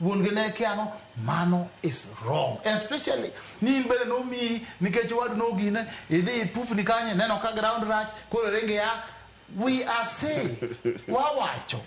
Mano is wrong. Especially, ni mbele no mi, ni kechuwa no gine, idi pupu ni kanye, neno ka ground ratch, kore renge ya, we are saying, wawacho,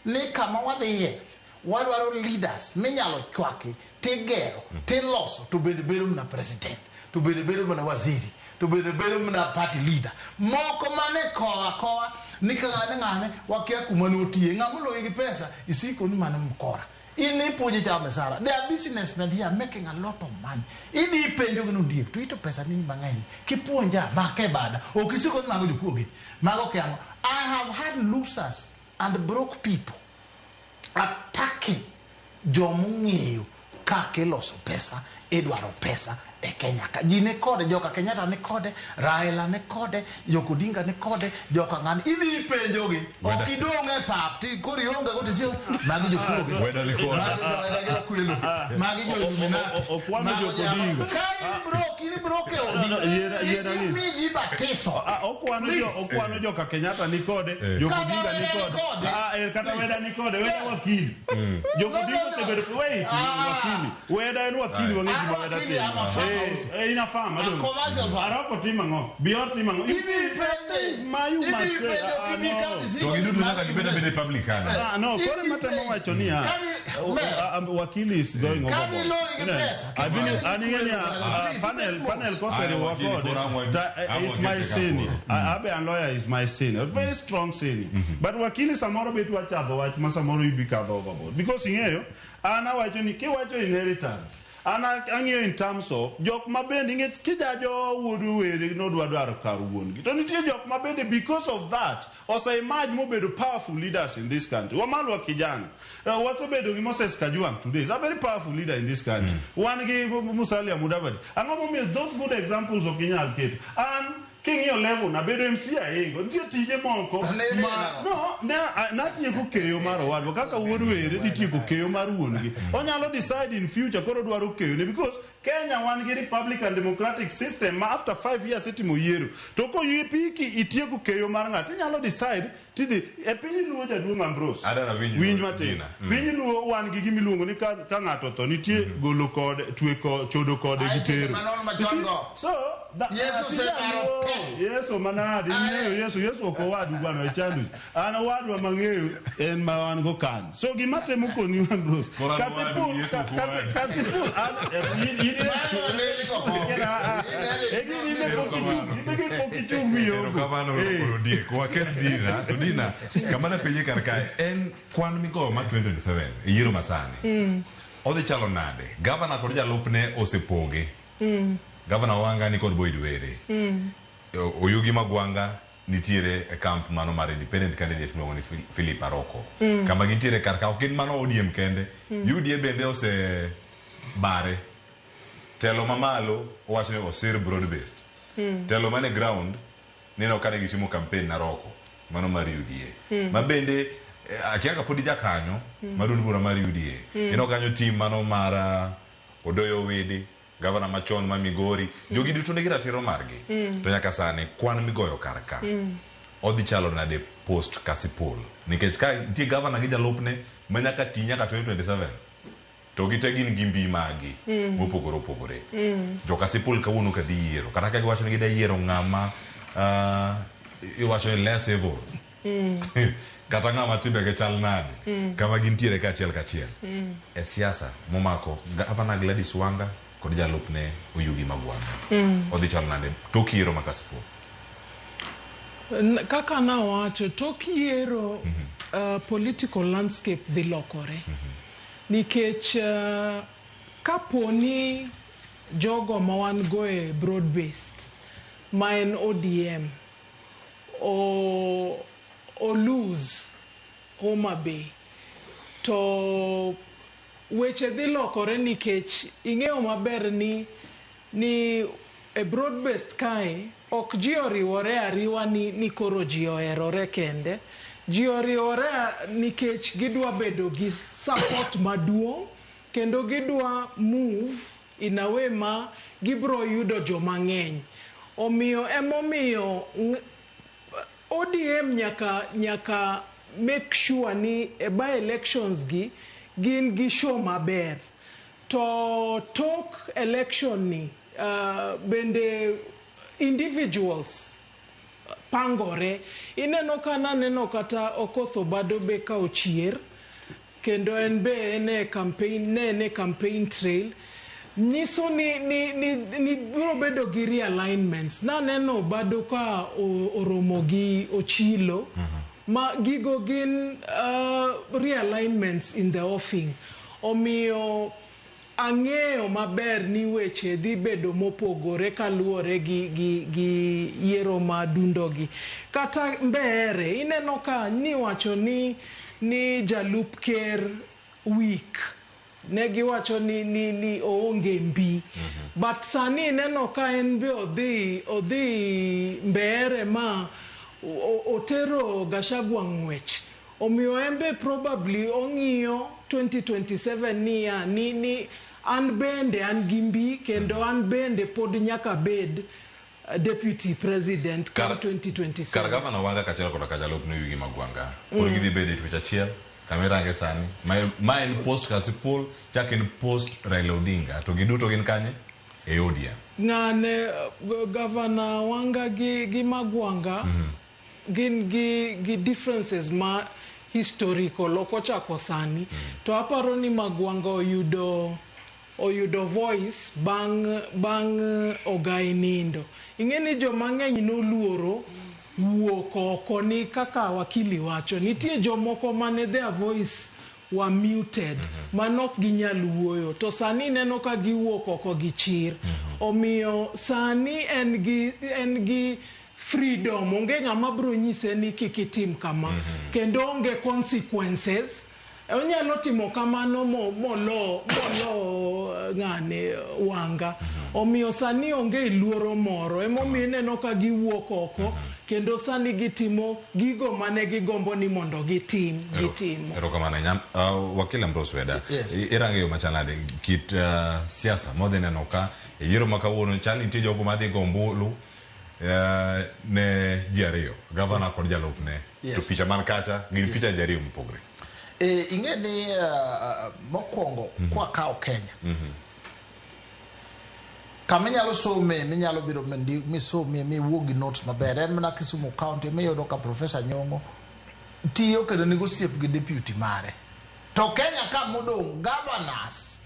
ni kama wade waro leaders, menyalo chwaki, te gero, te loso, to bedo na president, to bedo na waziri, to bedo na party leader. Moko mane koa, ni ngane, wakia kumanutie, ngamulo igi pesa, isiko ni mane mkora. Ini puji cha mesara. Their business na they are making a lot of money. Ini penjo gino Ondiek. Tuito pesa nini bangaini. Kipuonja, make bada. O kisiko ni mango jukuogi. Mago kiango. I have had losers and broke people attacking jomungiyo kake loso pesa, Edwaro pesa, e Kenya. Jine kode, joka Kenyatta ne kode, Raila ne kode, Joko Odinga ne kode, joka ngani. Ini penjogi. Okidonge pap, ti kori honga kote sio, magi jokuogi. Weda likona. Magi jo Illuminati. Okwano Joko Odinga. Kini broke Odinga. Miji bateso. Okwano joka Kenyatta ni kode, Joko Odinga ni kode. Kata Weda ni kode, Weda wakili. Joko Odinga tebedo wait, wakili. Weda enu wakili wangeji ba Weda tena. Inafama do. Arako timango. Bior timango. Is mayu maswe. So you do not get a Republican. No, kore matemo wacho ni wakili is going overboard. I believe panel kosere wakode is my sin. Abe and lawyer is my sin. A very strong sin. But wakili samoro betu wachado wach masamoro ibikado overboard. Because ingeyo ana wacho ni ke wacho inheritance. Angio in terms of jok mabende nget kijajo wudu were no dwaro karu wongi to nitie jok mabende because of that osa imagine mobedo powerful leaders in this country wamalwa kijana wasebedo gi Moses Kajwang today is a very powerful leader in this country one gi Musalia Mudavadi angomo me those good examples of Kenya Kate and King your level na bedo MCA go ntie tije monko na tie ko keyo maro wadwa kaka wuodu were di tie ko keyo mar wuongi onyalo decide in future koro dwaro keyo ne because Kenya one gi Republican Democratic system after 5 years itimo Yiero to ko yipiki itie ko keyo mar ng'at nyalo decide tidi e piny luo jaduong' Ambrose winjwa tena piny luo wan gi gimiluongo ni ka ng'ato to nitie golo kod tweko chodo kod gitero so Yesu manadi Yesu oko wadu bwana echandu ana wadu mangeyo en mawan go kan so gimatemo koni Ambrose kasipul Dinah, kamana penye karkai en kwan migo ma 2027 Yiero masani. Odi chalo nade. Governor kod jalupne osepoge. Governor wanga ni kod Boyd Were. Oyugi Magwanga nitiere e camp mano mar independent candidate no ni Philip Aroko. Kama gintiere karka okin mano ODM kende. UDA bende ose bare. Telo mamalo owacho ni osir broad based. Telo mane ground neno kane gitimo campaign na Roko mano mar UDA. Mabende akianga podi jakanyo madundo bura mar UDA. Ino kanyo team mano mar Odoyo Wede, Governor machon ma Migori, jogi duto ne giratiro margi. To nyaka sane kwan migoyo karka. Odi chalo na de post kasipul. Nikech ka tie governor gi jalupne manyaka tinya ka 2027. To gite gin gimbi magi mopogore joka sipul ka uno ka di Yiero kata ka giwacho ni gida Yiero ng'ama iwacho ni less evil kata ng'ama tibe ke chal nade kama gintiere ka chiel e siasa momako Gavana Gladys Wanga kod jalupne Oyugi Magwanga odhi chal nade tok Yiero makasipul kaka na wacho tok Yiero political landscape dhi lokore nikech kaponi jogo mawan goe broad based ma en ODM o lose Homa Bay to weche dhi lokore nikech ing'eyo maber ni e broad based kae ok ji oriwore ariwa ni koro ji oherore kende ji oriwore nikech gidwa bedo gi support maduong' kendo gidwa move in a way ma gibro yudo joma ng'eny omiyo emomiyo ODM nyaka make sure ni by elections gi gin gi show maber. To tok election ni bende individuals pangore. Ineno kana neno kata Okoth Obado be ka ochier. Kendo en be ne campaign trail. Niso ni biro bedo gi realignments. Na neno Obado ka Ramogi Ochilo. Ma gigo gin realignments in the offing. Omiyo ang'eyo maber ni weche dhi bedo mopogore kaluwore gi yiero ma Adundo gi. Kata mbere ineno ka ni wacho ni jalup ker week. Ne giwacho ni oonge mbi. But sani ineno ka en be odhi mbere ma otero Gachagua ng'wech. Omiyo en be probably ong'iyo 2027 ni an bende an gimbi kendo an bende pod nyaka bed deputy president ka 2027. Kar gavana wanga kachelo koda kajalup no yugi magwanga. Por gidhi bede twech achiel. Kamera nge sani. Ma en post Kasipul, chak en post Raila Odinga. To giduto gin kanye? E ODM. Ngane gavana wanga gi magwanga gin gi differences ma historical okochako sani. To aparo ni magwanga oyudo voice bang Agai nindo. Ingeni jo mang'eny noluoro wuok oko ni kaka wakili wacho. Nitie jomoko mane their voice were muted. Manok ginyal wuoyo. To sani neno ka giwuok oko gi chir. Omiyo sani en gi freedom. Onge ng'ama bro nyise ni kikitim kama. Kendo onge consequences. Onyalo timo kamano molo ng'ane wanga. Omiyo sani onge luoro moro. Emomiyo neno ka giwuok oko. Kendo sani gitimo gigo mane gigombo ni mondo gitimo. Erokamano nyam. Wakil Ambrose Weda. Irangeyo machanade kit siasa modhe neno ka yiero makawuono chal nitie jogo madhi gombulu ne ji ariyo. Gavana kod jalupne. To picha man kacha gin picha ji ariyo mopogre. Ing'e ni mokwongo kwa kao Kenya. Kama inyalo some, minyalo biro misome, miwuogi notes maber. En mana Kisumu County, miyudo ka Professor Nyong'o tiyo kendo negosiep gi deputy mare. To Kenya ka modong governors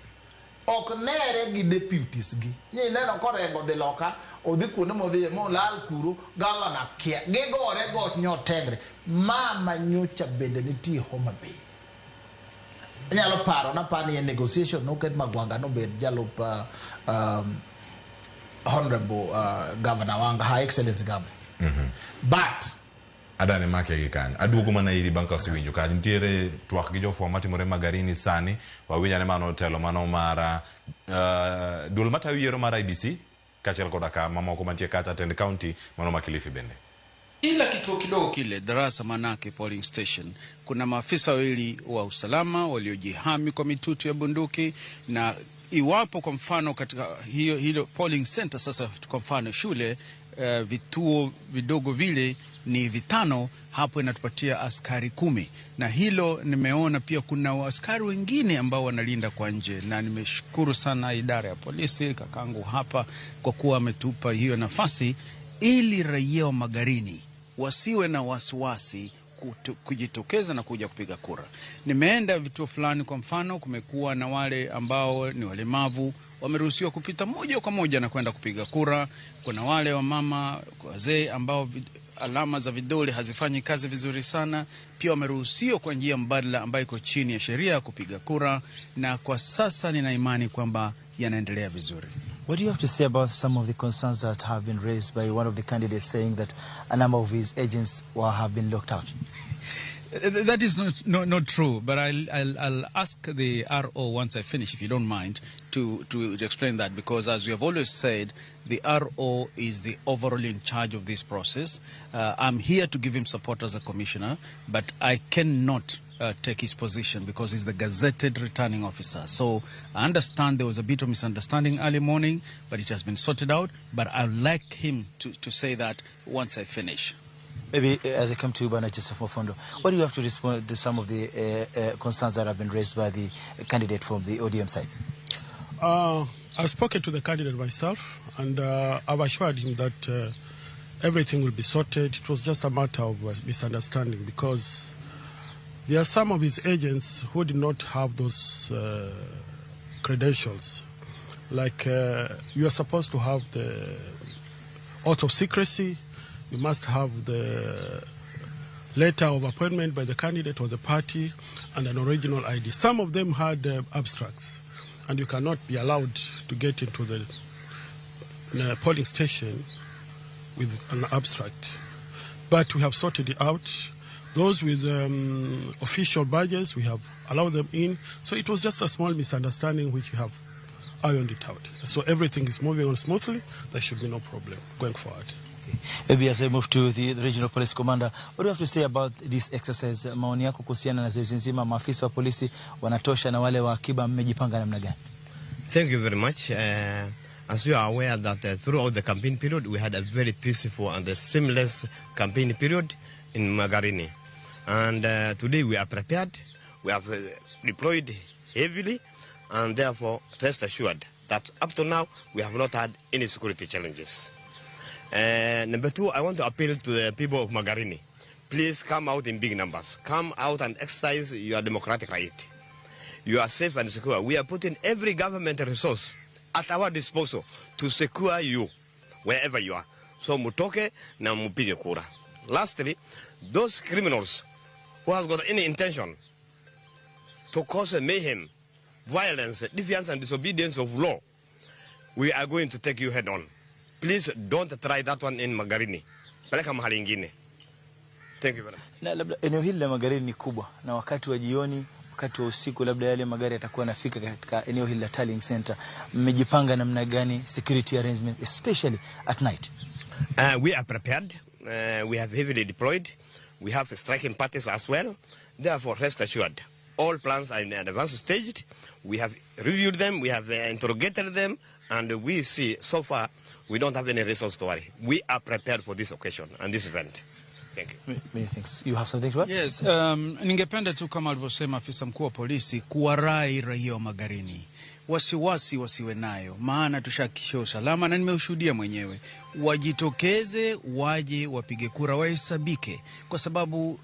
ok nere gi deputies gi. Ni neno korengo dhi loka, odhi kuonde modhiye molal kuro, governor kia. Gigore got nyotengre. Mama nyocha bende nitie Homa Bay. Nyalo paro na pani en negotiation noket magwanga no bed jalup honorable governor wanga, high excellence governor. But adane make gi kanyo aduogo mana iri banka osiwinjo kanyo ntiere twak gi jofwambo matimore Magarini sani wawinyane mano telo mano mara duol matayo yiero mar IBC kachiel koda ka mamoko mantie kacha Tend County mano ma Kilifi bende. Ila kituo kidogo kile darasa manake polling station kuna maafisa wawili wa usalama waliojihami kwa mitutu ya bunduki, na iwapo kwa mfano katika hilo polling center sasa kwa mfano shule vituo vidogo vile ni 5, hapo inatupatia askari 10, na hilo nimeona pia kuna askari wengine ambao wanalinda kwa nje, na nimeshukuru sana idara ya polisi kakangu hapa kwa kuwa ametupa hiyo nafasi ili raia wa Magarini wasiwe na wasiwasi kujitokeza na kuja kupiga kura. Nimeenda vituo fulani, kwa mfano kumekuwa na wale ambao ni walemavu wameruhusiwa kupita moja kwa moja na kwenda kupiga kura. Kuna wale wa mama wazee ambao alama za vidole hazifanyi kazi vizuri sana, pia wameruhusiwa kwa njia mbadala ambayo iko chini ya sheria kupiga kura, na kwa sasa nina imani kwamba yanaendelea vizuri. What do you have to say about some of the concerns that have been raised by one of the candidates saying that a number of his agents have been locked out? That is not true, but I'll ask the RO once I finish, if you don't mind, to explain that, because as we have always said, the RO is the overall in charge of this process. I'm here to give him support as a commissioner, but I cannot take his position because he's the gazetted returning officer. So I understand there was a bit of misunderstanding early morning, but it has been sorted out. But I'd like him to say that once I finish. Maybe as I come to you, Bana Joseph Mofondo, what do you have to respond to some of the concerns that have been raised by the candidate from the ODM side? I've spoken to the candidate myself, and I've assured him that everything will be sorted. It was just a matter of misunderstanding, because there are some of his agents who did not have those credentials. Like you are supposed to have the oath of secrecy, you must have the letter of appointment by the candidate or the party, and an original ID. Some of them had abstracts, and you cannot be allowed to get into the polling station with an abstract. But we have sorted it out. Those with official badges, we have allowed them in. So it was just a small misunderstanding which we have ironed it out. So everything is moving on smoothly. There should be no problem going forward. Okay. Maybe as I move to the regional police commander, what do you have to say about this exercise? Maoni yako kuhusiana na zoezi nzima, maafisa wa polisi wanatosha na wale wa akiba mmejipanga namna gani? Thank you very much. As you are aware that throughout the campaign period, we had a very peaceful and seamless campaign period in Magarini. And today we are prepared. We have deployed heavily, and therefore rest assured that up to now we have not had any security challenges. Number two, I want to appeal to the people of Magarini. Please come out in big numbers. Come out and exercise your democratic right. You are safe and secure. We are putting every government resource at our disposal to secure you wherever you are. So mutoke na mupige kura. Lastly, those criminals who have got any intention to cause mayhem, violence, defiance and disobedience of law, we are going to take you head on. Please don't try that one in Magarini. Peleka mahali ingine. Thank you very much. Na labda eneo hili la Magarini ni kubwa, na wakati wa jioni, wakati wa usiku, labda yale magari yatakuwa yanafika katika eneo hili la Tallying Center. Mmejipanga namna gani security arrangement, especially at night? We are prepared. We have heavily deployed. We have striking parties as well. Therefore, rest assured, all plans are in advanced stage. We have reviewed them, we have interrogated them, and we see so far we don't have any reasons to worry. We are prepared for this occasion and this event. Thank you. Many thanks. You have something to add? Yes, ningependa tu kama alivyosema afisa mkuu wa polisi kuwarai raia wa Magarini. Wasiwasi wasiwe nayo, maana tushakisha usalama na nimeushuhudia mwenyewe. Wajitokeze, waje, wapige kura, wahesabike, kwa sababu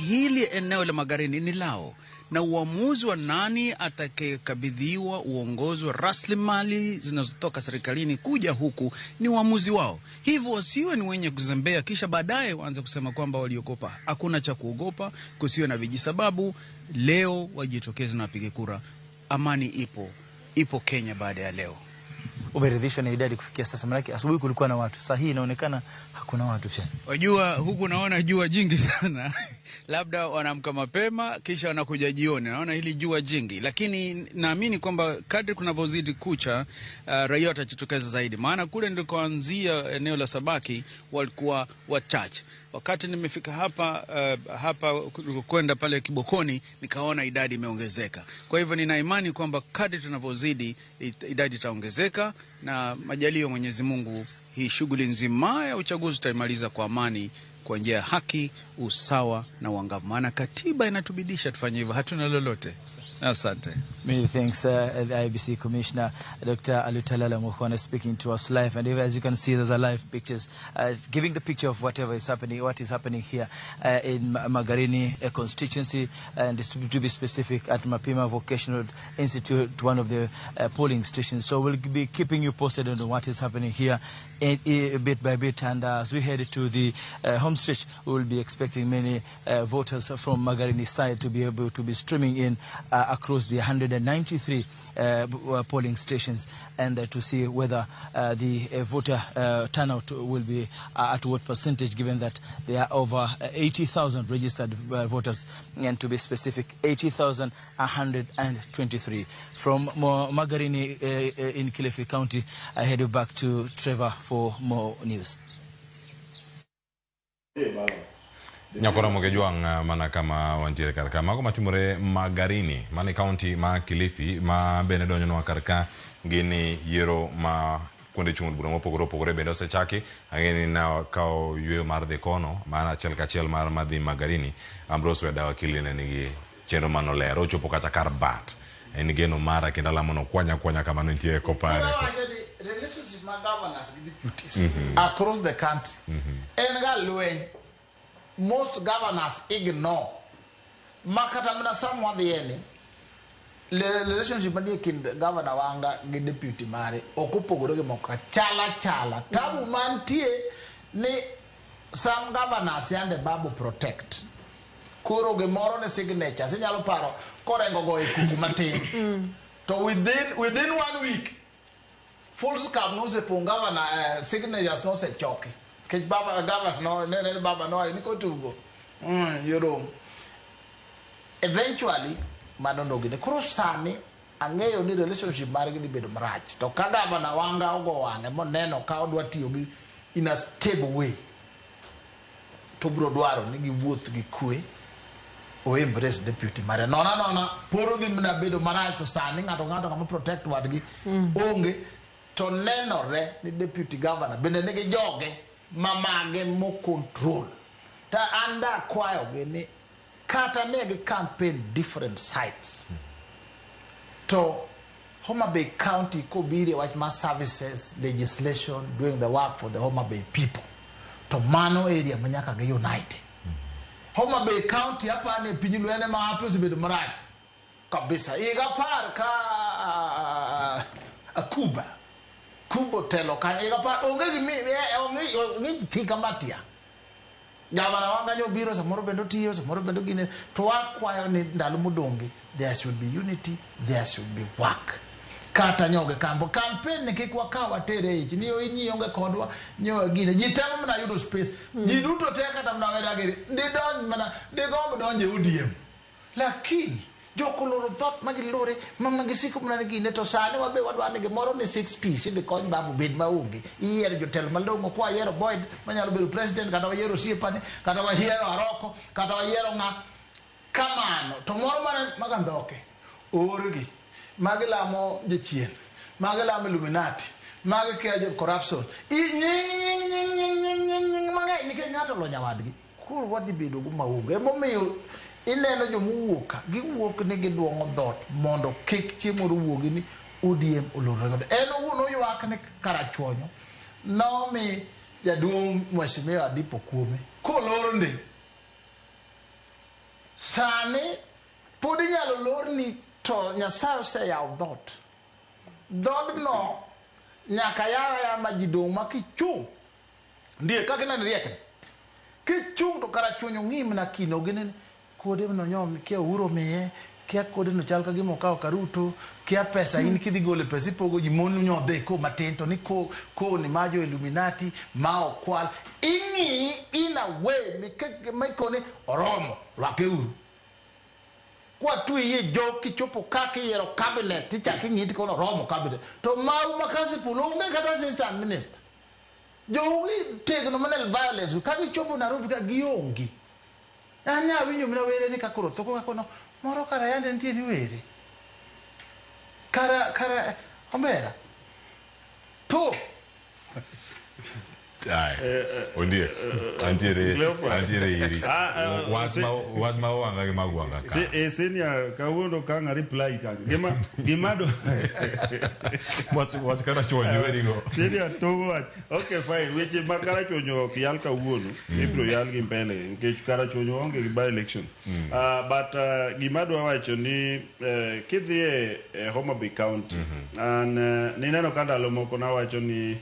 hili eneo la Magarini ni lao, na uamuzi wa nani atakayekabidhiwa uongozi wa rasilimali zinazotoka serikalini kuja huku ni uamuzi wao. Hivyo wasiwe ni wenye kuzembea kisha baadaye waanze kusema kwamba waliogopa. Hakuna cha kuogopa, kusiwe na vijisababu. Leo wajitokeze na wapige kura. Amani ipo Kenya baada ya leo. Umeridhishwa na idadi kufikia sasa? Maana asubuhi kulikuwa na watu, sasa hii inaonekana hakuna watu tena. Wajua huku naona jua jingi sana. Labda wanaamka mapema kisha wanakuja jioni. Naona hili jua jingi, lakini naamini kwamba kadri kunavyozidi kucha raia watajitokeza zaidi. Maana kule ndikoanzia eneo la Sabaki walikuwa wachache. Wakati nimefika hapa kwenda pale Kibokoni nikaona idadi imeongezeka. Kwa hivyo nina imani kwamba kadri tunavyozidi idadi itaongezeka, na majalio Mwenyezi Mungu hii shughuli nzima ya uchaguzi tutaimaliza kwa amani, kwa njia ya haki, usawa na uangavu. Maana katiba inatubidisha tufanye hivyo, hatuna lolote. Asante. Many thanks, the IBC Commissioner, Dr. Alutalala Mokwana, speaking to us live. And as you can see, there's a live pictures, giving the picture of what is happening here in Magarini constituency, and to be specific, at Mapima Vocational Institute, one of the polling stations. So we'll be keeping you posted on what is happening here bit by bit. And as we head to the home stretch, we will be expecting many voters from Magarini side to be able to be streaming in across the 193 polling stations, and to see whether the voter turnout will be at what percentage, given that there are over 80,000 registered voters, and to be specific, 80,123. From Magarini in Kilifi County, I head you back to Trevor for more news. Nyakora Mogejuang mana kama wanjire karaka mako matimure Magarini mani county ma Kilifi ma benedonyo no karaka gini Yiero ma kuonde chung bura mopogore opogore bende osechaki. Ang'eni na kao yweyo mar dhi kono mana achiel kachiel mar madhi Magarini. Ambrose Weda wakili ne nigi chenro manolero ochopo kata kar bat en geno mara kendo alamo no kwanya kamano nitie kopare. Relationship with governors and deputies across the country. And most governors ignore. Makata mna someone the any relationship with governor wanga with deputy mare okupogoroge moka chala tabu mantie ni some governors and the babu protect kuro ge moro ne signature sinyalo paro korengo go ikuku matin to within 1 week full scam no se pongava na signatures no se choke ke baba governor no ne baba no ni ko tugo Yiero eventually mano gine krosani angeyo ni relationship mari gi bedo marach to ka governor wanga ogo wange mo neno ka odwa tiyo gi in a stable way to bro dwaro ni gi wuoth gi kwe o embrace deputy mare nona poro gi na bedo marach to sani ngato ngamo protect wadgi onge to nenore ni deputy governor bende nigi joge mamage mo control ta anda kwayo gini kata negi campaign different sites to Homa Bay County kobiri wach ma services legislation doing the work for the Homa Bay people to mano area manyaka ge united Homa Bay County hapa ne pinyilu ene ma hapo zibedo maraj kabisa iga par ka akuba kubo telo ka iga par onge ngi tika matia gavana wanga nyo biro sa moro bendo tiyo sa moro bendo gine to akwayo ni ndalu mudongi there should be unity, there should be work kata nyoge kambo campaign ne kikwa kawa tere ichi niyo inyi yonge kodwa nyo gine jitama mna yudo space jiduto teka ta mna weda giri didon mana digombo donje UDM lakini joko loro thot magilore mamagisiku mna gine to sane wabe wadwane ge moro ni 6 piece de kony babu bed maungi Yiero jotel malongo kwa Yiero Boyd manyalo bedo president kata wa Yiero Siepani kata wa Yiero Aroko kata wa Yiero nga kamano to moro mana magandoke orgi magilamo jechien magilamo Illuminati magikeje corruption mangai ni ke ngato lo nyawadgi kur wadi bedo gu maungi emomiyo ineno jo muwuoka giwuok ne giduongo dhot mondo kik chiemo ruwogi ni UDM olorego en uno ywak ne karachuonyo nomi jaduong mheshimiwa Dipo kuome kolorne sane podi nyalo lorni to Nyasaye oseyawo dhot no nyaka ya majidong makichung ndie kaka nan riek kichung to karachuonyo ngim na kino gine kode no nyom kia uro meye kia kode no chalka gimo kao karuto kia pesa in kidhi gole pesa ipogo jimonu nyodhe ko matento ni ko ni majo Illuminati mao kwal ini in a way mikone oromo lake uru kwa tu iye jo kichopo kake Yiero cabinet ticha kingiti kono oromo cabinet to mau makasi pulunge kata assistant minister jo tegno manel violence kaki chopo Nairobi ka giongi anya winyo mna were ni kakoro toko kakono moro kara yande ntie ni were kara ombera to Ondiek antiere iri wat ma wanga ge magwanga ka senia kawuono ka nga reply ka gimado what kana chonyo werigo senia togo okay fine weche makara chonyo ok yal kawuono ibro yal gi mbele nikech kara chonyo onge gi by election but gimado wacho ni kidhie Homa Bay County and nineno kandalo moko na wacho ni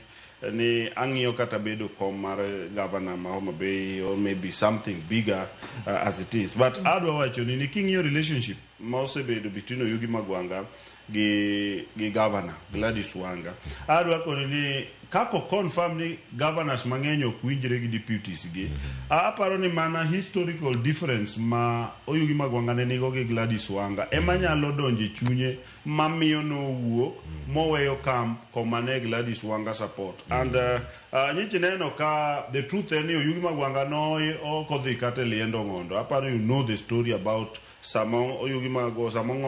ang'iyo kata bedo kom mar governor ma Homa Bay or maybe something bigger as it is but adwa wacho ni king'iyo relationship ma osebedo between Oyugi Magwanga gi governor Gladys Wanga adwa kono ni kako confirm ni governors mang'eny ok winjre gi deputies gi aparo ni mana historical difference ma Oyugi Magwanga ne nigo gi Gladys Wanga ema nyalo donje chunye mamiyo no wuok moweyo camp komane Gladys Wanga support and nyichi neno ka the truth en ni Oyugi Magwanga no okodhi kata liendo ngondo aparo you know the story about samong oyugi mago samong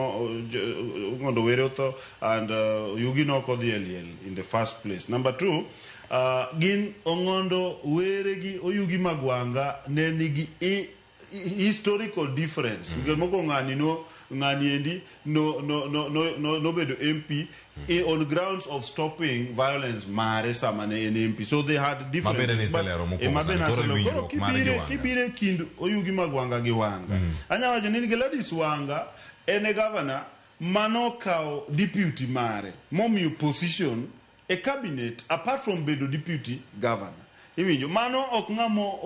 ngondo weroto and yugi no ko dhieliel in the first place. Number 2, gin ongondo weregi oyugi magwanga ne nigi historical difference. Because moko ngani no ngani endi no bedo MP on grounds of stopping violence mare samane en MP. So they had different kibire kind oyugi magwanga gi wanga. Anya wacho ni Gladys Wanga ene governor manokao deputy mare momiyo position a cabinet apart from bedo deputy governor. Iwinjo mano ok ngamo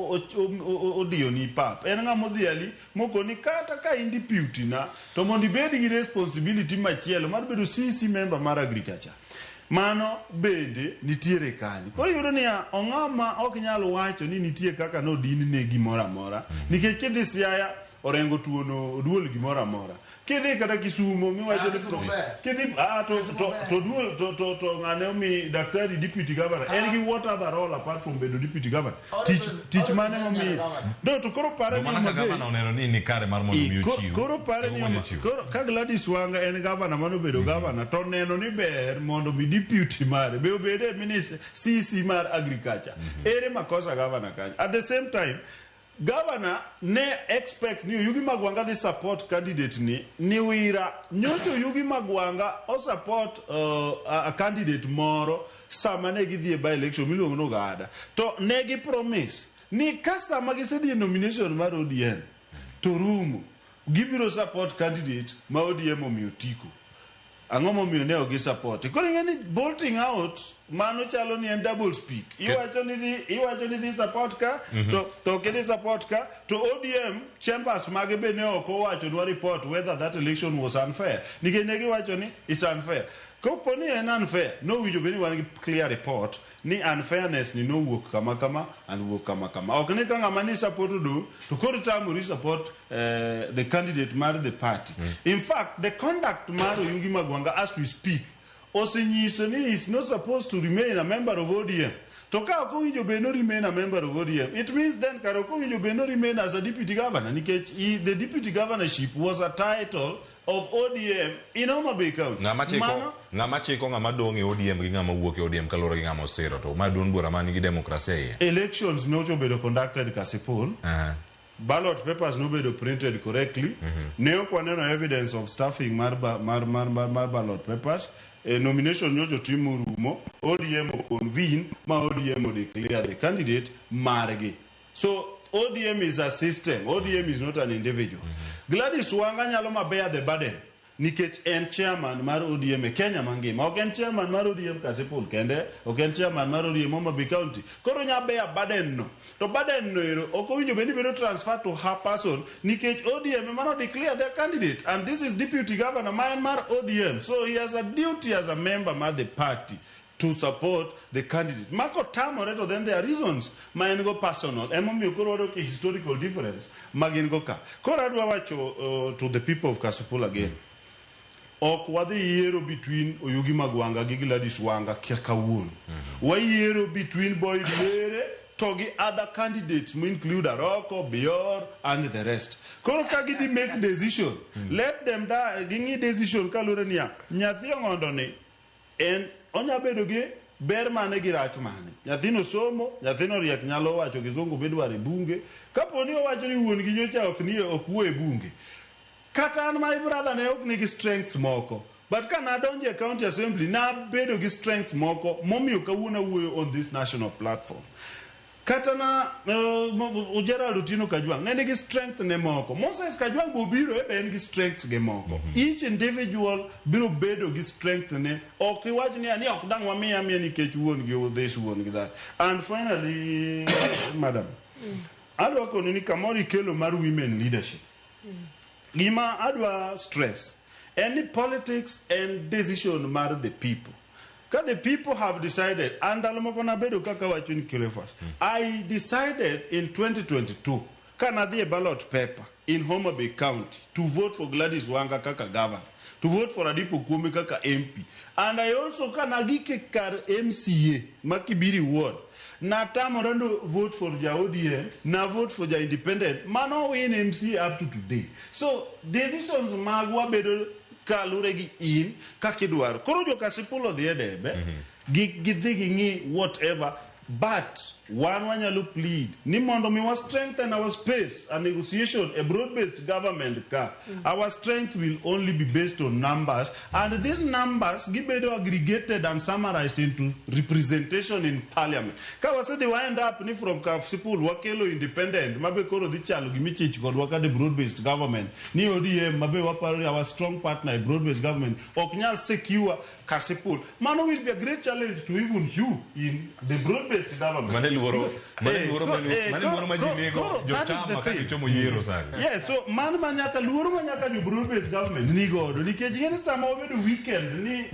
odiyo ni pap en ngamo dhiali moko ni kata ka in deputy na to mondi bed gi responsibility machielo mar bedo CC member mar agriculture mano bende nitiere kanyo. Koro yudo ni ongama ok nyalo wacho ni nitie kaka no din ne gimoro amora nikech kidhi Siaya orengo tuono duol gimoro amora kidhi kata Kisumo miwacho kidhi to duol to ngane mi daktari deputy governor en gi what other role apart from bedo deputy governor teach mane momi no to koro pare ni governor onero ni kare mar mondo mi ochiw koro pare ni koro ka Gladys Wanga en governor mano bedo governor to neno ni ber mondo mi deputy mare be obede minister CC mar agriculture ere makosa governor kanyo. At the same time governor ne expect ni Yugi Magwanga the support candidate ni wira nyoto Yugi Magwanga o support a candidate moro sama ne gidhi by election miluongo no gada to ne gi promise ni kasa magisedhi nomination mar ODM to rumo gibiro support candidate ma ODM omiyo tiko ang'o momiyo ne ogi support. Koro ngeni bolting out mano chalo ni en double speak. Iwacho ni dhi support ka to kidhi support ka to ODM chambers mage be ne ok owacho no report whether that election was unfair. Nikech ne giwacho ni it's unfair. Kopo ni en unfair no winjo be ni wan gi clear report ni unfairness ni no wuok kama and wuok kama. Ok ni ka ng'ama ni support do to koro tamuri support the candidate mar the party. In fact the conduct mar Yugi Magwanga as we speak osenyiso ni is not supposed to remain a member of ODM. To ka ko winjo be no remain a member of ODM, it means then karo ko winjo be no remain as a deputy governor nikech the deputy governorship was a title of ODM in Homa Bay County. Ngama chiko ngama donge ODM gi ngama wuok e ODM kaloro gi ngama osiro to ma duon bura man gi demokrasia. Elections no bedo conducted kasipol. Ballot papers no bedo printed correctly. Ne okwaneno evidence of staffing mar ballot papers. Nomination nyojo timu rumo ODM convene ma ODM declare the candidate marge. So ODM is a system. ODM is not an individual. Gladys Wanga nyalo mabear the burden nikech en chairman mar ODM e Kenya mangima. Ok en chairman mar ODM Kasipul kende, ok en chairman mar ODM Homa Bay County. Koro nya bear burden no. To burden no ero ok owinjo beni bedo transfer to her person nikech ODM mano declare their candidate and this is deputy governor man mar ODM. So he has a duty as a member mar the party to support the candidate. Mako tamore to then there are reasons ma en go personal. Emomiyo koro wado ki historical difference magin go ka. Koro adwa wacho to the people of Kasipul again. Ok wadhi yiero between Oyugi Magwanga gi Gladys Wanga kawuono. Wayiero between Boyd Were to gi other candidates mo include Aroko, Bior and the rest. Koro ka gidhi make decision. Let them gingi decision kalure niya. Nyathi ongondo ni en onya bedo gi ber mane gi rach mane. Nyathino somo, nyathino riek nyalo wacho kizungu midware bunge. Kaponi owacho ni wuon gi nyocha ok wuo bunge. Kata an my brother ne ok nigi strengths moko. But can I donje county assembly na bedo gi strengths moko momiyo kawuono wuoyo on this national platform. Kata na Gerald Otieno Kajwang ne nigi strength ne moko. Moses Kajwang bobiro en gi strengths ge moko. Each individual biro bedo gi strength ne. Ok iwach ni ani ok dang wamiya nikech wuon gi this wuon gi that. And finally madam adwa kono ni kamori kelo mar women leadership. Gima adwa stress any politics and decision mar the people. Because the people have decided, and I decided in 2022, a ballot paper in Homa Bay County to vote for Gladys Wanga kaka governor, to vote for Adipo Kume kaka MP. And I also kanagike kar MCA, Makibiri Ward. na tamorando vote for the ODM, na vote for the independent, mano win MC up to today. So decisions magwa bedo kalure gi in kakidwar. Koro jo kasipulo the edebe, gidhi whatever, but one wanyalo plead ni mondo mi was strengthen our space and negotiation a broad-based government our strength will only be based on numbers, and these numbers gibedo aggregated and summarized into representation in parliament. Kawa say they wind up ni from Kafsipul wakelo independent mabe koro dhi chalo gimichich kod wakade broad-based government ni ODM mabe wapari our strong partner a broad-based government oknyal secure Kasipul. Mano will be a great challenge to even you in the broad-based government. Yes, so man manyaka luoro manyaka the broad-based government ni godo nikech ngene sama obedo weekend ni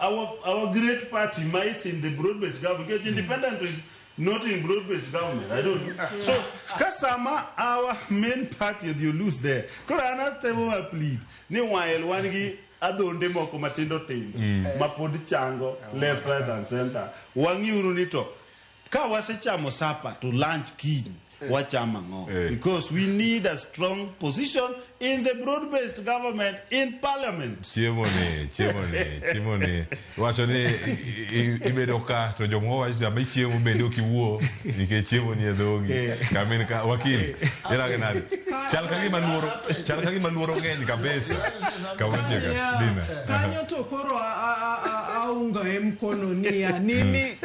our great party mice in the broad-based government because independent is not in broad-based government. I don't know. So kasama our main party you lose there. Korana temo ma plead ni while wangi adonde moko matindo tindo mapod chango left right and center wangi uru nito ka wasechamo sapa to lunch kiny wachama ngo because we need a strong position in the broad-based government in parliament. Chiemoni wacho ni ibedo ka to jomo wacho ma chiemo bedo kiwuo nikech chiemo ni edhogi kamin ka wakili ira genadi chal ka gima luoro ngeny kabisa kawacheka Dinah kanyo to koro aunga mkono nia nini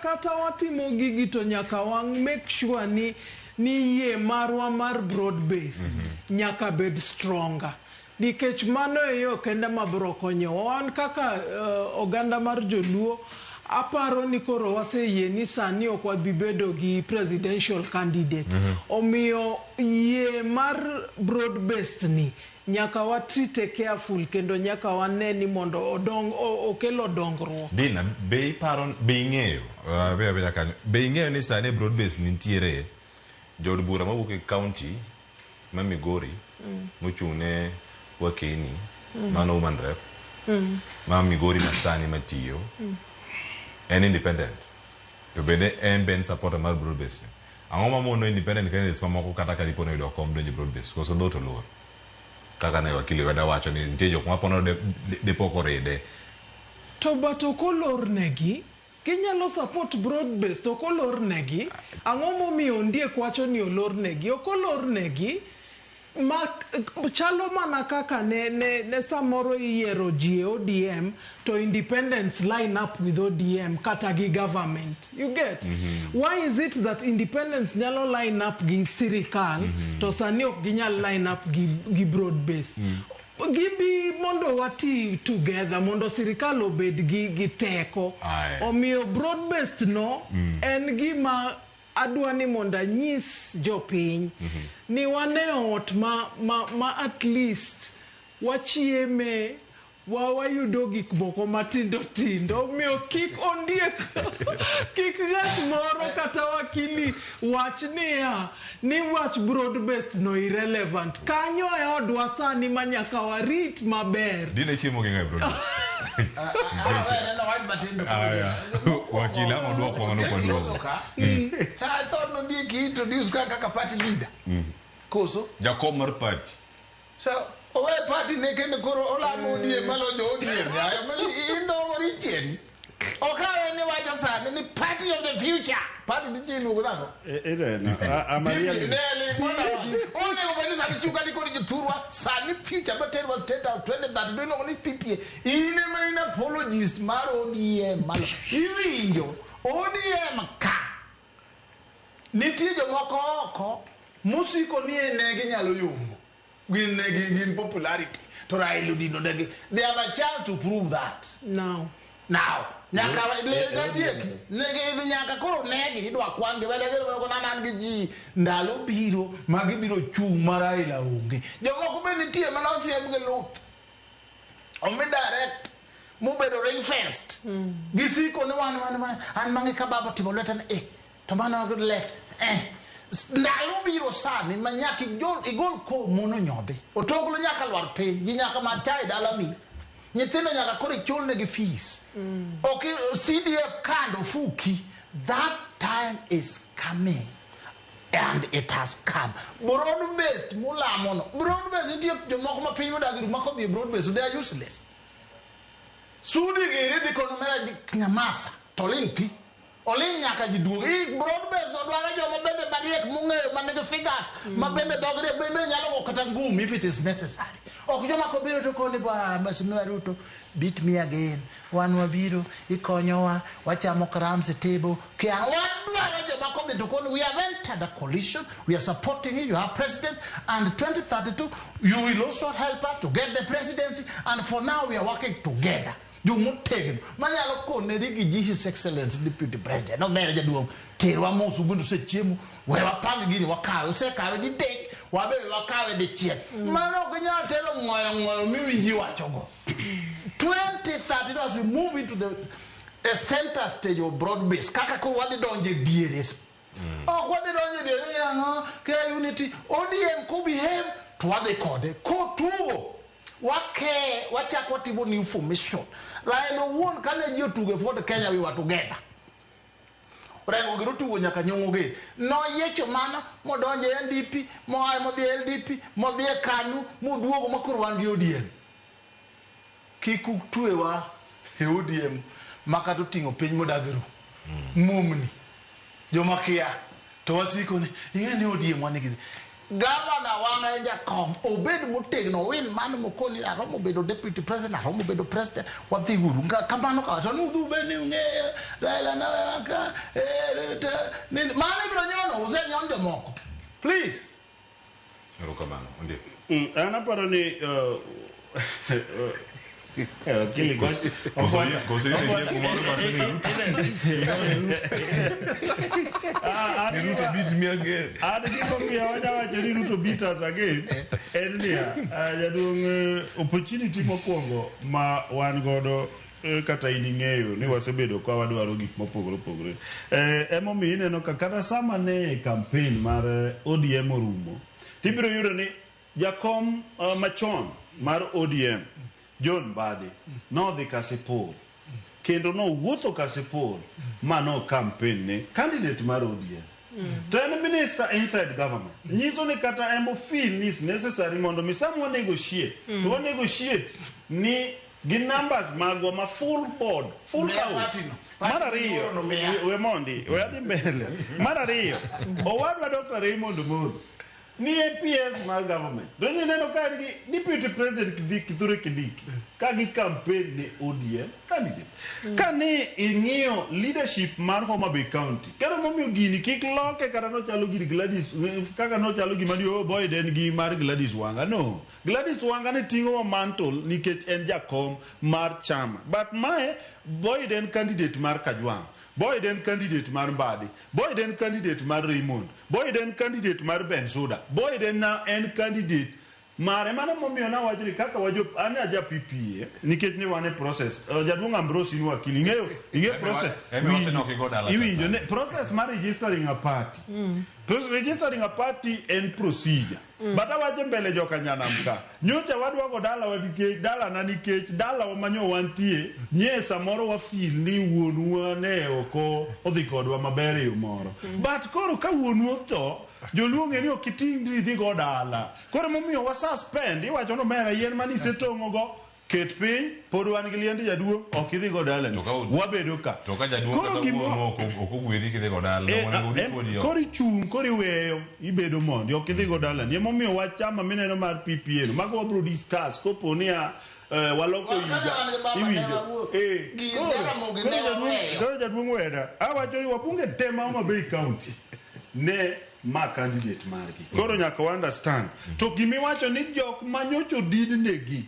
kata watimo gigi to nyaka wang make sure ni ye marwa mar broad base nyaka bed stronger nikech mano yo kenda mabro konyo wan kaka oganda mar joluo aparo ni koro waseyie ni sani okwa bibedo gi presidential candidate omiyo ye mar broad base ni nyaka watrite careful kendo nyaka waneni mondo okelo dongruok. Dinah be paron be ng'eyo be ng'eyo ni sani broad base nitiere jod bura mawuok e county ma Migori mochung'ne wakeni mano woman rep ma Migori masani matiyo en independent to bende en ben supporter mar broad base ang'o mamono independent candidates mamoko kata ka dipono yudo kom donjo broad base koso dho to luor kaka ne wakili Weda wacho ni nitie jok mapono de poko rede to bato kolor negi kinyalo support broad based to kolor negi ang'o momiyo Ondiek wacho ni olor negi okolor negi ma chalo mana kaka ne samoro Yiero ji ODM to independents line up with ODM kata gi government you get why is it that independents nyalo line up gi sirikal to sani ok ginyal line up gi broad based gibi mondo wati together mondo sirikal obed gi teko omiyo broad based no en gima adwani monda nyis jopiny ni wane ot ma at least wachieme wayudo gik moko matindo tindo miyo kik Ondiek kik ng'at moro kata wakili wach ni wach broad based no irrelevant kanyo e odwa sani manyaka warit maber. Dinah chiemo gi ngai broad wakili ang odwoko ngano kwa duogo I thought Ondiek introduce kaka party leader koso Jacob mar party so owe party ne kende koro olamo ODM malo jo ODM ya mali indo orichen okawe ni wacho sani ni party of the future party ni jilu ngako Amalia nele mona one ufanisa kichuka liko ni turwa sani future but it was 2030 don't only PPA ine main apologist mar ODM malo iwinjo ODM ka nitie jomoko oko musiko ni enegi nyalo yombo gin popularity to Raila Odinga they have a chance to prove that now nyaka negi nyaka koro negi idwa kwange wele ko nanan gi ji ndalo biro magi biro chung mar Raila onge jomoko be nitie mana osiem gi luth omi direct mubedo ring fenced gisiko ni wan an mangi ka baba timo lwetene to mano left ndalo biro sani manyaki igol ko mono nyodhi otoglo nyaka lwar piny ji nyaka matai dalani nyithindo nyaka koro chulne gi fees okay CDF kando fuki that time is coming. And it has come. Broad-based, mulamono. Broad-based, you mokma pinyo da guru mako the broad-based, they are useless. Sudi gere di konomera di nyamasa, tolinti. Olin nyaka jidu. Broad-based, no dwara jo mabende badiek munge manage figures. Mabende dogre bebe nyalo katangum if it is necessary. Okjo mako biro to koni ba Mheshimiwa Ruto. Beat me again. One wabiro, ikonyowa, wachamo krams table. We have entered a coalition. We are supporting you. You are president. And 2032, you will also help us to get the presidency. And for now, we are working together. You won't take him. Mayaloko nerigi His Excellency Deputy President. No marriage doing. Terwa mosu gundu se chemu. Wewa pangi gini wakawe. Se kawe di take. Wabe wakawe di chiet. Mano kanya telo ngoyo miwi hiwa chogo. 2030 as we move into the center stage of broad base. Kaka ko wadi donje DRS. Oh, what did only the unity? ODM could behave to what they call the code to what information. Like no one can you to go for the Kenya we were together. No yecho mana mo donje NDP mo ay mo the LDP mo the Kanu mo duogo makurwandi ODM. Kiku tuewa ODM makatu tingo piny modagero. Mumni. Jomakia to wasiko ni ingeni ODM wanigidi governor wanga enja kom obed muteg no win man mukoni aromo bedo deputy president aromo bedo president wati guru kamano ka to nudu be ni nge Raila na waka ni mani bro nyono uze nyonde moko please Rokamano Ondiek ana paroni kili gosto. Ruto beat me again. Ruto beat us again. And yeah, opportunity mokwongo ma wan godo kata ining'eyo ni wasebedo kwa wadwaro gik mopogore opogore. Emomiyo ineno ka kata sama ne campaign mar ODM orumo. Tibiro yudo ni jakom machon mar ODM John Badi no dhi Kasipul kendo no wuotho Kasipul ma no campaign ne candidate mar ODM to en minister inside government nyiso ni kata embo feel is necessary mondo mi someone negotiate to negotiate ni gi numbers magwa ma full board full house marariyo we mondi we adhi mbele marariyo owadwa Dr. Raymond Mondo ni APS mar government donye neno ka deputy president Kithure Kindiki kagi campaign ne ODM candidate kani ing'iyo leadership mar Homa Bay County kero momiyo gini kik loke kata no chalo gini Gladys kaka no chalo gima ni boy den gi mar Gladys Wanga no Gladys Wanga ne tingo mantle nikech en jakom mar chama but mae boy den candidate mar Kajwang boy den candidate mar Mbadi boy den candidate mar Raymond boy den candidate mar Bensuda boy den na en candidate mare mana momiyo na wajiri kaka wajo ane aja PPA nikech ni wane process jaduong Ambrose ni wakili ing'e process iwinjo ne process mar registering a party registering a party en procedure bata wache mbele joka nyanamka nyocha wadwako dala wadikech dala na nikech dala wamanyo wantie nyesa moro wa feel ni wuonwa ne oko odhi kodwa maber yo moro but koro ka wuonwa to joluonge ni okitingri dhi go dala koro momiyo wa suspend iwacho no mera yien mani setongo go ket piny pod wan gi liend jaduong ok idhi go dala ni wabedo ka to ka jaduong kata wuonwa ok ogwedhi kidhi go dala koro ichung koro iweyo ibedo mondi ok idhi go dala ni emomiyo wachama mineno mar PPA no mago wabro discuss kopo ni waloko iwinjo koro jaduong Weda awacho ni wabunge tema Homa Bay County ne ma candidate margi koro nyaka understand to gimi wacho ni jok manyocho didnegi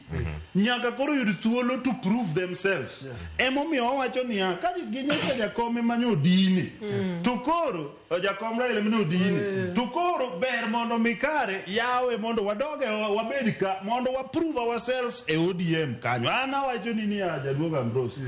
nyaka koro yud thuolo to prove themselves emomiyo wacho ni ka ginyocha jakom manyo dini to koro jakom Raila manyo dini to koro ber mondo mikare yawe mondo wadoge wabed ka mondo wa prove ourselves e ODM kanyo ana wacho ni jaduong Ambrose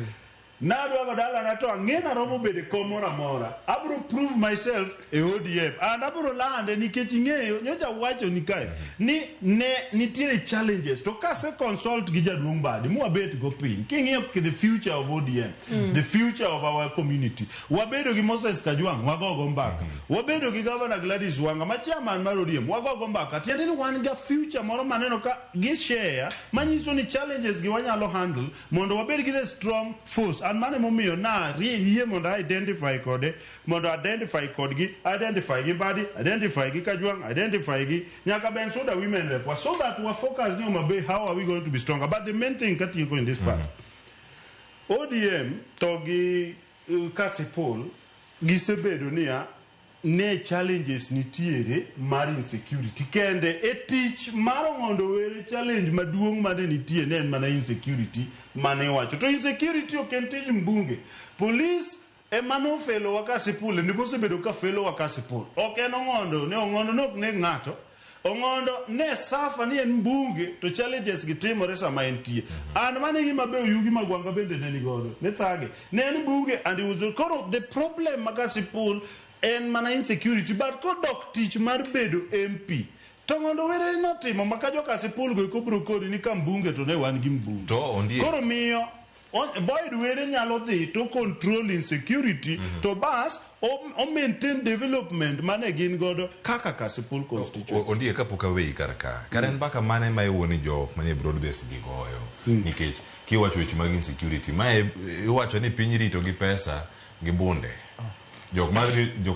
Nadwa badala na to angena romo bede komora mora. Abro prove myself a ODM. And abro lande ni kechingeyo nyocha wacho ni kai. Ni tire challenges. To kase consult gija duongbadi. Mu abet go pin. Kingeyo ki the future of ODM. The future of our community. Wabedo gi Moses Kajwang wagogo mbaka. Wabedo gi Governor Gladys Wanga ma chairman mar ODM wagogo mbaka. Tiende ni wan ga future moro maneno ka gi share manyiso ni challenges gi wanyalo handle mondo wabed gi the strong force. And mane momiyo na yie mondo identify kode mondo identify kodgi identify gi body identify gi Kajwang identify gi nyaka ben so that women rep so that we focus ni mabe how are we going to be stronger. But the main thing katiko in this part ODM togi kasipol gisebedo niya ne challenges nitiere mar insecurity kende etich maro mondo were challenge maduong' mane nitie ne mana insecurity mane wacho to insecurity oken tij mbunge police emano felo wakasipul ndipo sebedo ka felo wakasipul oken ongondo nok ne ng'ato ongondo ne safa ni en mbunge to challenges gitimore sama entie and mane gima be yugi magwanga bende ne ni godo ne thage ne en mbunge and uzo koro the problem makasipul en mana insecurity but kodok tich mar bedo MP tongondo were notimo makajo kasipul go kobro kodi ni kambunge to ne wan gi mbunge to Ondiek koro miyo boyd were nyalo dhi to control insecurity to bas o maintain development mane gin godo kaka kasipul constituency Ondiek kapok awei karaka karen baka mane ma iwoni jo manie broad-based gi goyo nikech kiwacho weche mag insecurity ma iwacho ni piny rito gi pesa gi bunde jok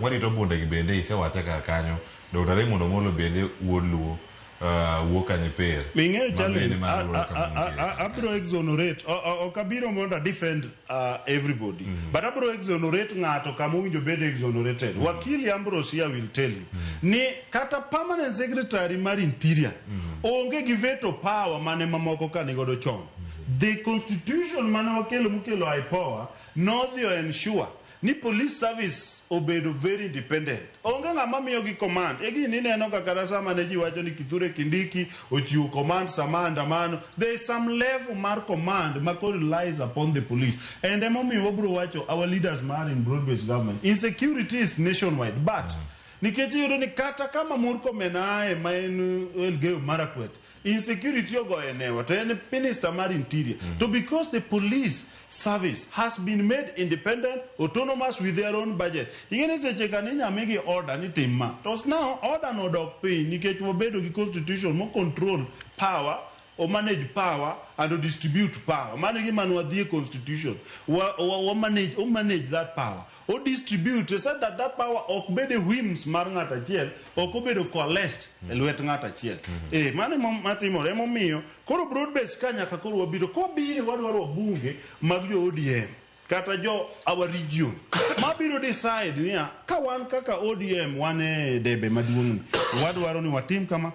marito bunde gi bende isewacha ka kanyo Dr. Raymond Omolo bende wuod luo kanye per mingeyo challenge abro exonerate okabiro mondo defend everybody but abro exonerate ng'ato kama winjo bende exonerated wakili Ambrose here will tell you ni kata permanent secretary mar interior onge gi veto power mane mamoko kanigodo chon the constitution mane mukelo high power no the ensure ni police service obedo very independent onge ng'ama miyo gi command egi ni neno kaka rasama ne ji wacho ni Kithure Kindiki ochiwo command samanda mano there is some level mar command makoro relies upon the police and emomiyo wabro wacho our leaders mar in broad-based government insecurity is nationwide but nikech yudo ni kata kama Murkomen ae ma en Elgeyo Marakwet insecurity ogoenewa to en minister mar interior to because the police service has been made independent, autonomous with their own budget. Ingene seche kaninya megi order ni timma. Tos now order no dok pay nikech wabedo gi constitution mo control power or manage power and to distribute power. Manage manwa the constitution. Or manage that power. Or distribute said that power okbede whims mar ngata chiel okbedo coalesced elwet ngata chiel. Mane matimo remo miyo koro broad base kanya ka koro wabiro ko bire wadwaro bunge mag jo ODM kata jo our region mabiro decide niya ka wan kaka ODM wane debe maduong wadwaro ni watim kama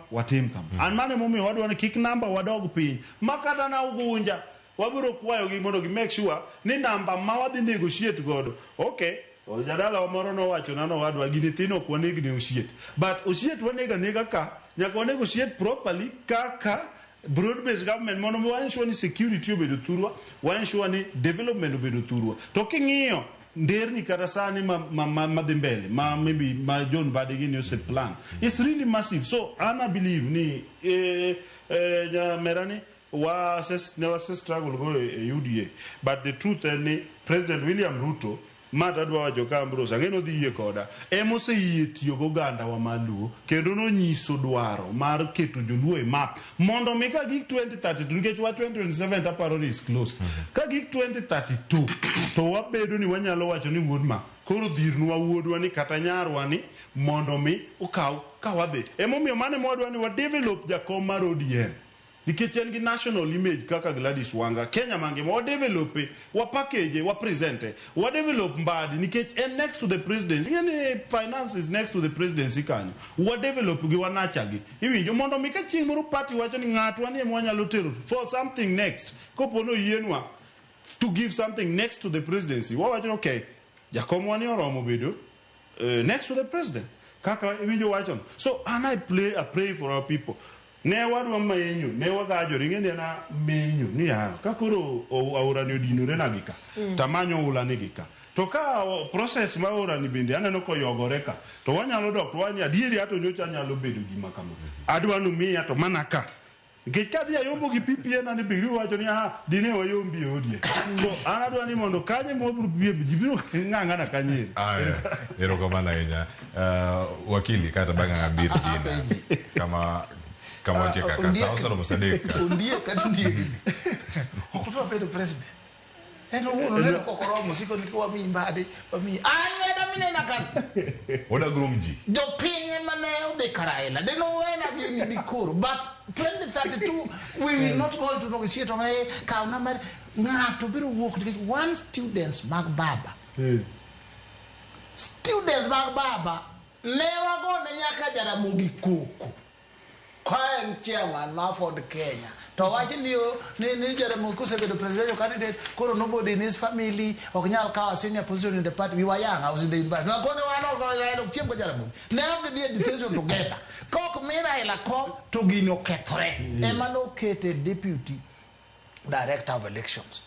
and mane momiyo wadwaro ni kick number wadog piny makata na ugunja wabiro kwayo gi mondo gi make sure ni namba ma wadhi negotiate godo okay jadala moro no wacho nano wadwa gi nyithino kwaneg ne osiet but osiet wanega ka nyaka negotiate properly kaka broad-based government mono wan sure ni security obedo thurwa wan sure ni development obedo thurwa to king'iyo nderni kata sani ma dhi mbele maybe ma John Badegi ni ose plan it's really massive so I believe ni merani never struggle go UDA but the truth is President William Ruto mata dwa wacho ka Ambrose angeno dhi yie koda emose yie tiyo go ganda wa maluo kendo no nyiso dwaro mar keto joluo e map mondo mi ka gik 2032 nikech wa 2027 aparo ni is close ka gik 2032 to wabedo ni wanyalo wacho ni wuod ma koro dhirnwa wuodwa ni kata nyarwa ni mondo mi ukaw ka wadhi emomiyo mane mwadwa ni wa develop jakom mar ODM nikech en gi national image kaka Gladys Wanga Kenya mangima wa develop wa package wa present wa develop mbadi nikech en next to the presidency yani finance is next to the presidency kanyo wa develop gi wanacha gi iwinjo mondo mi ka chieng' moro party wacho ni ng'atwa ni mwanyalo tero for something next kopono yienwa to give something next to the presidency wa wacho okay jakom wani oromo bedo next to the president kaka iwinjo wacho so and I pray for our people ne wadwa menyo ne wagajo ringene na menyo ni ya kakoro aura ni odinore na gika tamanyo ula ni gika to ka process ma ora ni bende aneno ko yogore ka to wanyalo dok wanya adieri ato nyocha nyalo bedo gima kama adwa no miya to manaka Gikadi ya yombo kipipie na ni biru wacho ni dine wa yombi odie. So anadwa ni mondo kanye mobru bie jibiru nganga na kanyeri. Ero kama na enya wakili kata banga ngabiri Dinah. Kama Ondiek kasa osoro musadeka. Ondiek kati ndiye. Okufa pedo president. Eno uno kokoro musiko nikiwa mimbadi bami anya na mine nakan. Oda grumji. Do pinye maneo de karaela. De no wena gini dikuru but 2032 we will not go to negotiate on a kauna mar na to be work to get one students mag baba. Students mag baba never go na nyaka Ramogi kuku. Kwa chairman ma for the Kenya. To wachi niyo ni Ramogi kusebedo presidential candidate koro nobody in his family okunyal kawa senior position in the party. We were young, I was in the university. Na kone wano kwa chiem kwa Ramogi. Never be a decision together. Kok mira ila kom to gino ketore. Emano kete deputy director of elections.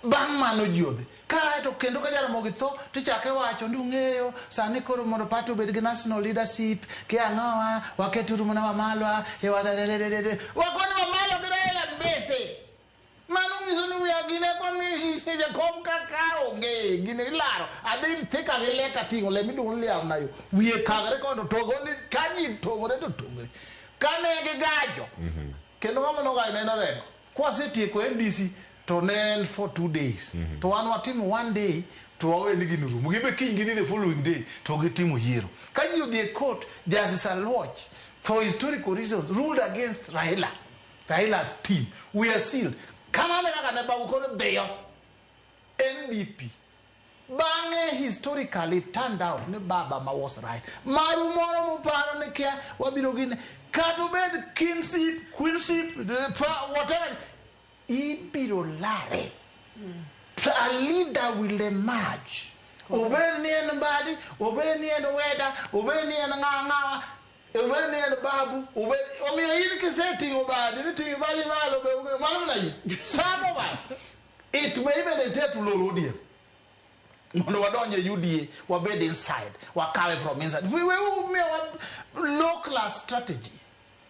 Bang mano jode. Ka to kendo ka Ramogi tho tichake wacho ndungeyo sani koro mondo party obed gi national leadership ke angawa waketuru mona wamalwa e wadadedede wakoni wamalwa gi Raila Mbese mano ngiso ni ya gine komisi je kom kakao nge gine laro adi thika gi leka tingo le midun liam na yo wiye kagre kondo togoni kanyi tongore to tongore kane gi gajo kendo ngamo ga ina rengo kwaseti ko NDC to nen for 2 days. To one team 1 day to awe nigi nuru. Mugibe kingi the following day to get team Yiero. Can you the court Justice Lodge for historical reasons ruled against Raila's team. We are sealed. Come on na bakone beyo NDP. Bange historically turned out ne baba ma was right. Maru moro mo paro ne kia wabiro gine katubed kinship, queenship, whatever. Ibirolare. A leader will emerge. Obeni and body, obeni and Weda, obeni and Nganga, obeni and Babu, obeni. I can say thing about anything about it. Some of us, it may even enter to Lorodia. No, I don't UDA, we're bed inside, we're carried from inside. We will low class strategy.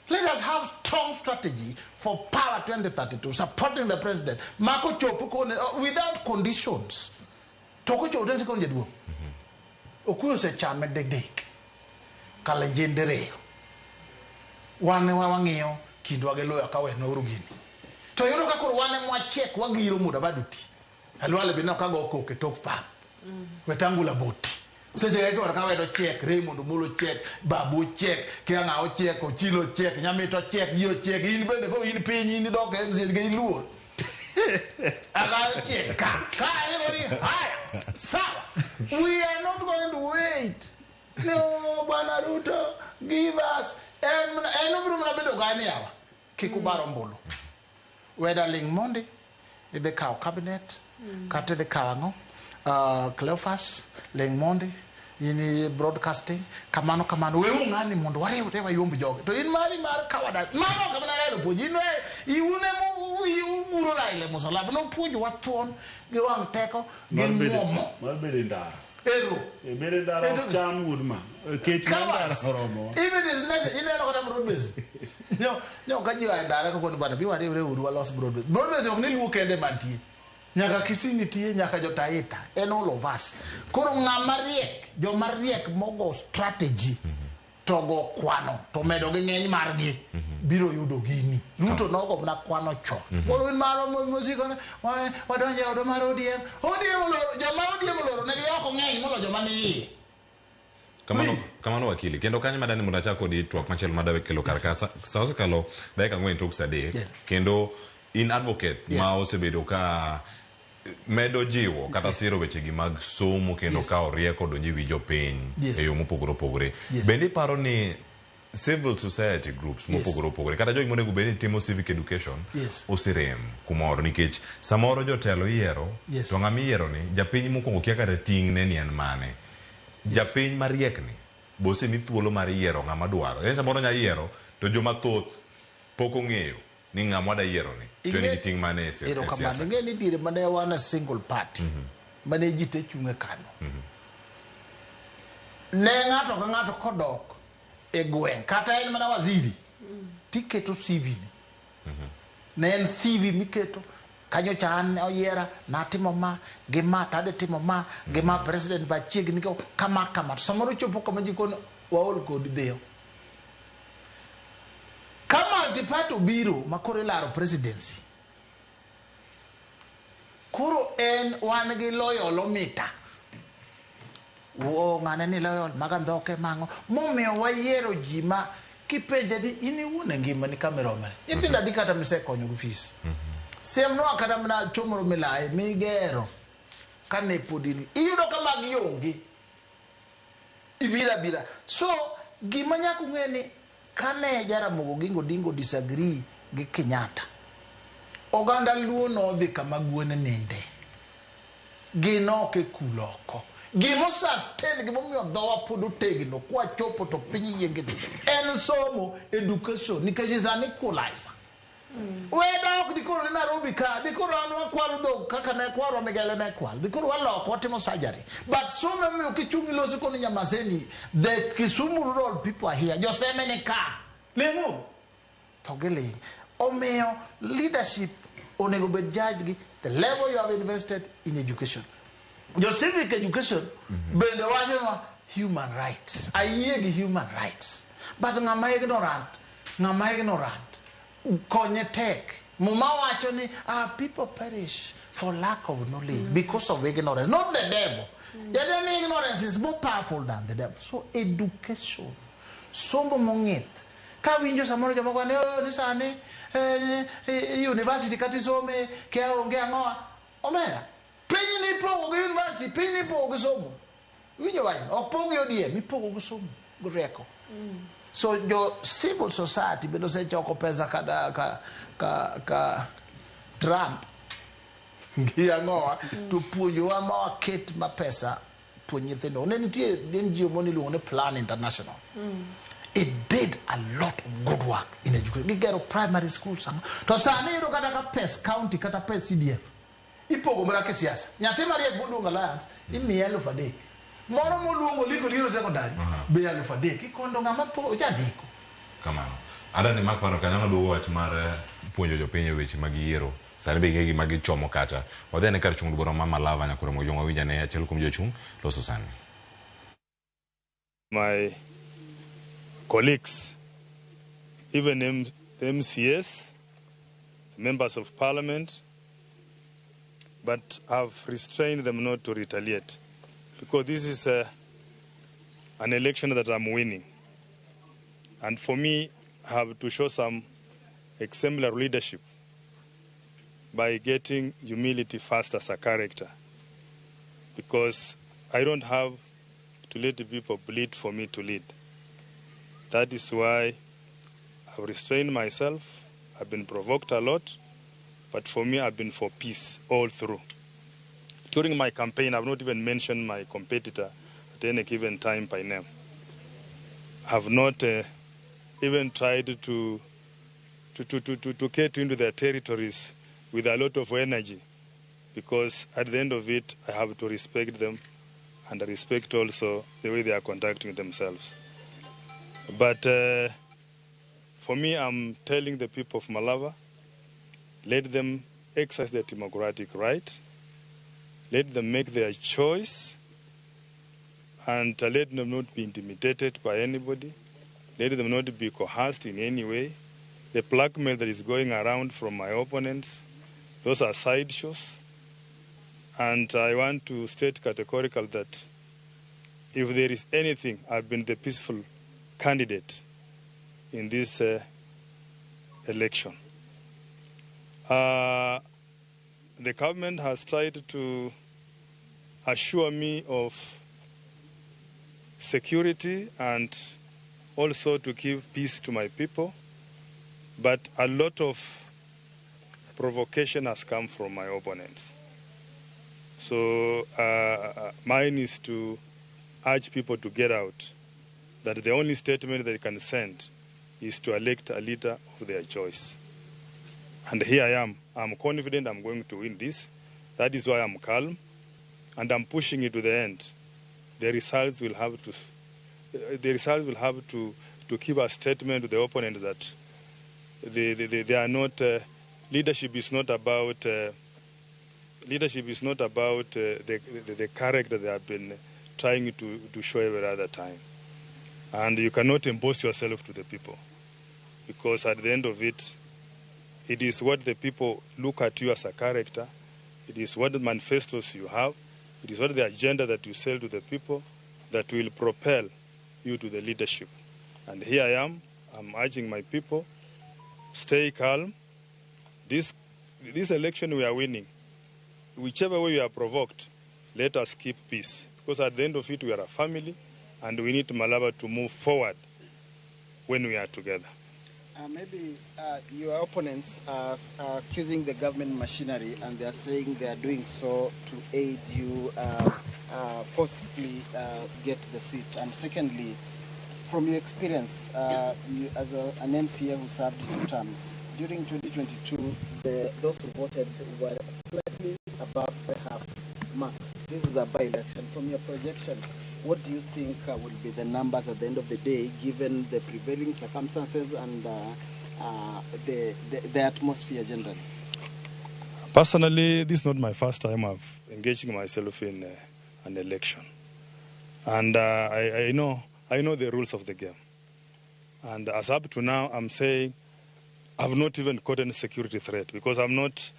Let us have strong strategy for power 2032, supporting the president. Mako chopuko without conditions. Toko cho utenzi konje duo. Okuyo se chame dek. Kalenjendere. Wane wangeo kindu agelo yakawe no urugini. To yoro kakuru wane mwa check wagiro muda baduti. Alwale bina kago koke tok pa. Wetangula boti. Seje yetu wakawe do check, Raymond mulo check, Babu check, Kianga o check, Ochilo check, Nyamito check, yo check, in bende ko in pinyi ni doke mzee ngai luo. Agai check. Sawa. We are not going to wait. No, Bwana Ruto, give us eno buru mnabedo gani hawa? Kikubaro mbolo. Weda ling Monday, the cow cabinet, kate the kawango, Cleophas, ling Monday, in broadcasting, kamano, we ungani mondo, whatever you job. To in mari kawada, mano kamana relo pojino, iune uro raile musala, no puju waton, giwang teko, gimomo. Malbedindara. Ero. Bedindara cham woodma. Ketmandara romo. Even is necessary, you know what I'm road business. No, can you andara ko bana biwa de uru lost broad business. Broad business only look at the manti. Nyaka Kisini tie, nyaka Jotaita, and all of us. Koro ngamariek, jo mariek mogo strategy togo kwano, to medo genye margi, biro yudo gini. Ruto nogo mna kwano cho. Koro in maro musiko na, wadonje odomaro odiem oloro, jama odiem oloro, negi yoko ngenyi molo jama ni. Kamano wakili kendo kanye madani mundacha kodi Twak machel madawe kelo karkasa sauso kalo daika ngwen tok sade kendo in advocate ma osebedo ka medo jiwo kata siro wechegi mag somo kendo ka orieko donji wijo piny e yo mopogore bende paro ni civil society groups mopogore kata jogi monego bende timo civic education osirem kumoro nikech samoro jotelo yiero to ng'ama yiero ni japiny mokwongo kia kata ting' ne ni en mane japiny mariek ni bose mi thuolo mar yiero ng'ama dwaro samoro nya yiero to joma thoth poko ng'eyo ni ng'ama da yiero ni to ni ting mane ero kamano ing'e ni dire mane wana single party mane ji te chunge kano ne ng'ato ka ng'ato kodok e gweng' kata en mana waziri tiketo CV ni ne en CV miketo kanyo chan oyiera natimo ma gima tade timo ma gima president bachiegni ko kama samoro chopo kama jikon waol kod deo kama multi-party biro makore laro presidency kuro en wan gi loyal omita wo ng'ane ni loyal magandhoke mango momiyo wayiero ji ma kipenje di ini wuone ngima ni kameromere nyithinda di kata mise konyo gufis semno kata mna chomoro milae migero kane podini iyudo kama gionge ibira so gima nyako ng'eni kane Jaramogo gingo dingo disagree gi Kenyatta oganda luo no dhi kama gwene ninde gino ke kuloko gimo sustain gimo miyo dhowa podo tegno kwa chopo to pinyi yenge en somo education nikech is an equalizer Weda ok dikoro ni Nairobi ka dikoro anwa kwalo do kaka ne kwaro Migele ne kwalo dikoro waloko watimo surgery but so many ukichungi losi koni Nyamaseni the Kisumu rural people are here joseme ne ka lengo togele omeo leadership onego bed judge the level you have invested in education your civic education bende wajema human rights ayegi human rights but ngama ignorant konye tek muma wacho ni people perish for lack of knowledge because of ignorance not the devil the ignorance is more powerful than the devil so education sombo mongit ka winjo samoro jomoko ne ni sani university kati some ke onge angoa omera piny ni pogo gi university piny ni pogo gi somo winjo wanya opogo yodie mi pogo gi somo gureko so your civil society bendo se choko pesa ka Trump ngia ngoa to puonjo ama ket ma pesa puonjo nyithindo ne nitie NGO moni luone Plan International it did a lot of good work in education gigero primary schools to sani ro kata ka pes county kata pes CDF ipogo mara ke siasa nyathi marie Budunga Alliance imiye 3,000 moro moluongo liko liro secondary be 3,000 ikondo ngama po jandiko kamano ada ni makwano kanyama duogo wach mar puonjo jopiny weche mag yiero sani be ngegi mag chomo kacha odhe ne kar chung boro mama lava nyakore mo yongo winja ne achiel kuom jochung loso sani my colleagues even the MCS members of parliament but I've restrained them not to retaliate because this is an election that I'm winning. And for me, I have to show some exemplary leadership by getting humility first as a character. Because I don't have to let the people bleed for me to lead. That is why I've restrained myself. I've been provoked a lot. But for me, I've been for peace all through. During my campaign, I've not even mentioned my competitor at any given time by name. I've not even tried to get into their territories with a lot of energy, because at the end of it, I have to respect them and I respect also the way they are conducting themselves. But for me, I'm telling the people of Malava, let them exercise their democratic right. Let them make their choice. And let them not be intimidated by anybody. Let them not be coerced in any way. The blackmail that is going around from my opponents, those are sideshows. And I want to state categorical that if there is anything, I've been the peaceful candidate in this election. The government has tried to assure me of security and also to give peace to my people, but a lot of provocation has come from my opponents. So mine is to urge people to get out, that the only statement they can send is to elect a leader of their choice. And here I am. I'm confident I'm going to win this. That is why I'm calm, and I'm pushing it to the end. The results will have to give a statement to the opponents that they are not. Leadership is not about. Leadership is not about the character they have been trying to show every other time. And you cannot impose yourself to the people, because at the end of it, it is what the people look at you as a character. It is what the manifestos you have. It is what the agenda that you sell to the people that will propel you to the leadership. And here I am. I'm urging my people, stay calm. This election we are winning. Whichever way we are provoked, let us keep peace. Because at the end of it, we are a family, and we need Malaba to move forward when we are together. Maybe your opponents are accusing the government machinery, and they are saying they are doing so to aid you possibly get the seat. And secondly, from your experience, you, as an MCA who served 2 terms, during 2022, those who voted were slightly above the half mark. This is a by-election. From your projection, what do you think will be the numbers at the end of the day, given the prevailing circumstances and the atmosphere generally? Personally, this is not my first time of engaging myself in an election. And I know the rules of the game. And as up to now, I'm saying I've not even caught any security threat, because I'm not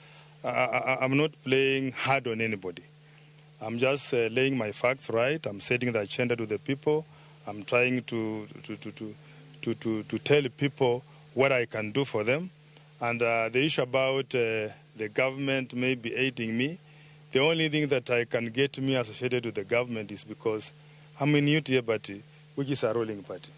playing hard on anybody. I'm just laying my facts right. I'm setting the agenda to the people. I'm trying to tell people what I can do for them. And the issue about the government maybe aiding me, the only thing that I can get me associated with the government is because I'm in UTA party, which is a ruling party.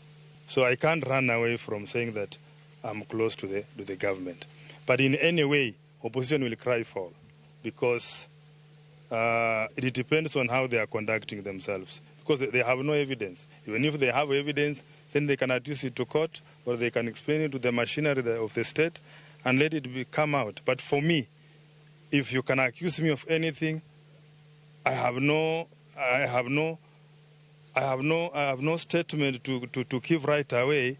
So I can't run away from saying that I'm close to the government. But in any way, opposition will cry foul, because it depends on how they are conducting themselves, because they have no evidence. Even if they have evidence, then they can adduce it to court, or they can explain it to the machinery of the state and let it come out. But for me, if you can accuse me of anything, I have no statement to give right away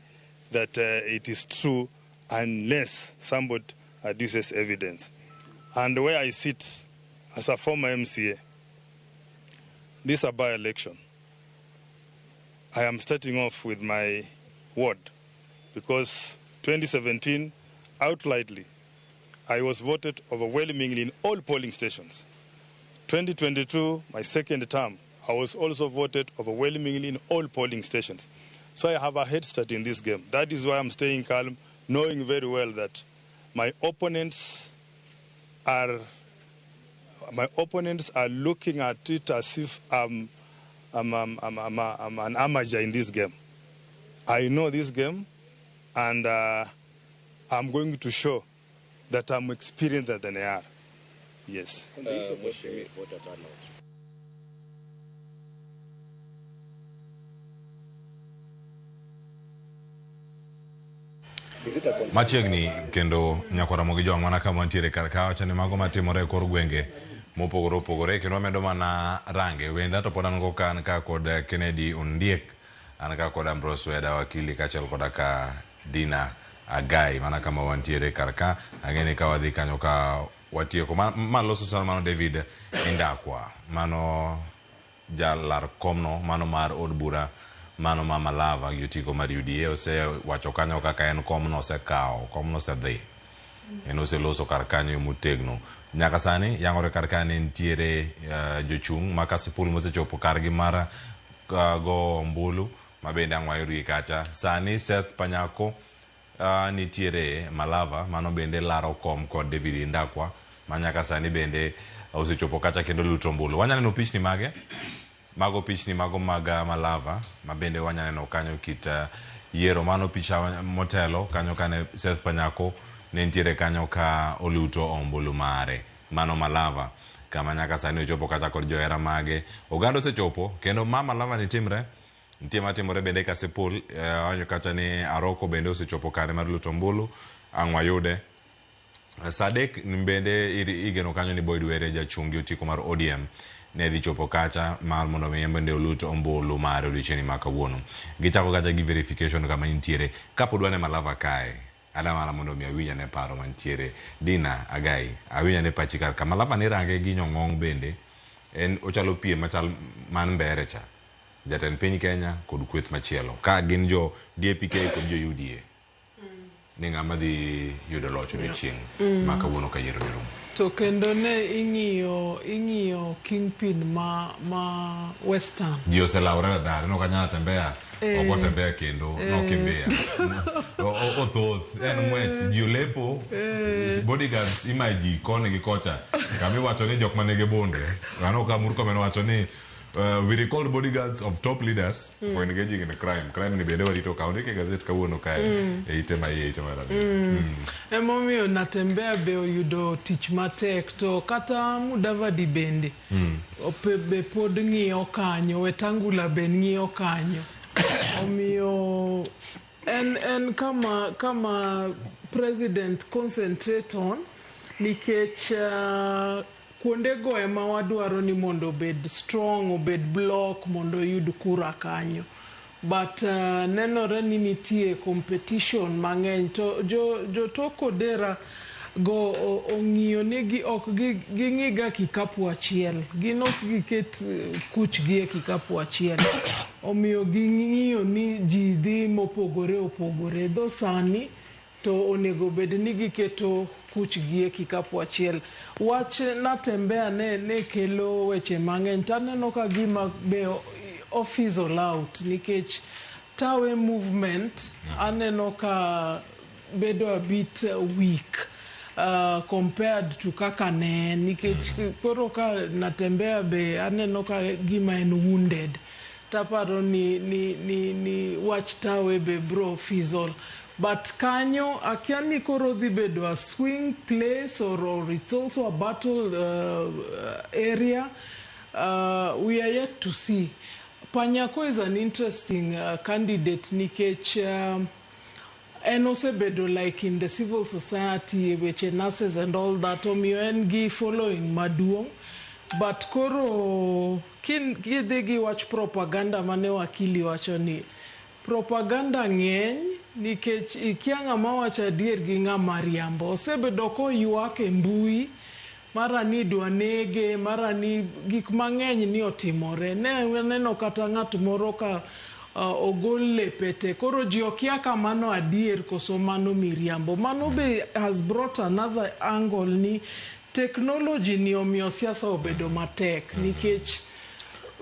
that it is true, unless somebody adduces evidence. And where I sit as a former MCA, this is a by-election. I am starting off with my ward, because 2017, outrightly, I was voted overwhelmingly in all polling stations. 2022, my second term, I was also voted overwhelmingly in all polling stations. So I have a head start in this game. That is why I'm staying calm, knowing very well that my opponents are looking at it as if I'm an amateur in this game. I know this game, and I'm going to show that I'm experienced than they are. Yes. Machiegni kendo nyako Ramogi jong mana kama ntiere kar kawa chane mago matimore kor gwenge mopogore opogore, kendo medo mana range wenda to pod an go kan ka kod Kennedy Ondiek, an ka kod Ambrose Weda wakili, kachel koda ka Dinah Agai mana kama wantiere kar ka. Ang'eni ka wadhi kanyo ka watieko maloso sal mano David Indakwa, mano jalar komno, mano mar od bura mano mama lava yutiko mar UDA ose wacho kanyo kaka en komno se kao, komno se dhi eno se loso kar kanyo mutegno. Nyaka sani yangore kar kanyo ntiere jochung' makasipul mose chopo kargi mara go mbulu mabende ang'wayuri kacha. Sani Seth Panyako nitiere Malava, mano bende laro kom kod David Indakwa, manyaka sani bende osechopo kacha kendo luto mbulu. Wanyaneno pichni mage mago pichni mago maga Malava, mabende wanyaneno kanyo kit Yiero, mano picha motelo kanyo kane Seth Panyako nentiere kanyo ka oluto ombulu mare, mano Malava, kama nyaka sani ochopo kacha kod johera mage. Oganda osechopo kendo mama Malava ni timre Nitie matimore bende kasepol wanyo kata ni Aroko bende osechopo kare mar luto ombulu ang'wayude. Sadek bende igeno kanyo ni Boyd Were jachungi otiko mar ODM ne dhi chopo kacha mar mondo mi bende olut ombulu mar odiochieng' ma kawuono. Gichako kacha gi verification kama intiere kapod wane Malava kae. Adamala mondo mi awinja ne paro mantiere. Dinah, Agai, awinja ne pachi kar kama Malava ni range gi nyong'ong bende en ochalo pie machal man mbere cha. Jatend piny Kenya kod kweth machielo ka gin jo DAPK kod jo UDA. Ni ng'ama dhi yudo loch odiochieng' ma kawuono ka yiero dhi rumo. To kendo ne ing'iyo kingpin ma Western. Ji oselawore radar, no kanyala tembea, oko tembea kendo, no kimbia. Othoth, en mwech, ji olepo, bodyguards ima ji kone gi kocha. Kami wacho ni jok manege bonde. Ano ka Murko meno wacho ni we recalled bodyguards of top leaders for engaging in a crime. Crime ni bende warito kaunti ke gazette kawuono kae itema radar. Emomiyo natembea be oyudo tich matek to kata Mudavadi bende be pod ng'iyo kanyo, Wetangula be ng'iyo kanyo. Omiyo en kama president concentrate on nikech kuonde go ema wadwaro ni mondo obed strong, obed block mondo yud kura kanyo. But nenore ni nitie competition mang'eny to jo toko dera go ong'iyo negi ok ging'iga kikapu achiel. Gin ok giket kuchgi e kikapu achiel. Omiyo ging'iyo ni ji dhi mopogore opogore. Dho sani to onego bed ni giketo kuchgi e kikapu achiel. Wach natembea ne kelo weche mang'eny. Taneno ka gima be office out nikech tawe movement aneno ka bedo a bit weak compared to kaka ne nikech koro ka natembea be aneno ka gima en wounded. Taparo ni wach tawe be bro fizzle. But kanyo akiani koro dhi bedo a swing place or it's also a battle area. We are yet to see. Panyako is an interesting candidate nikech en osebedo like in the civil society which nurses and all that omiyo en gi following maduong'. But koro kidhi gi wach propaganda mane wakili wacho ni propaganda ng'eny nikech ikia ng'ama wacho adier gi ng'ama riambo. Osebedo ko ywak e mbui mara ni dwa nege, mara ni gik mang'eny ni otimore. Ne neno kata ng'at moro ka ogol lepete. Koro ji okia kamano adier koso mano miriambo. Mano be has brought another angle ni technology ni omiyo siasa obedo matek nikech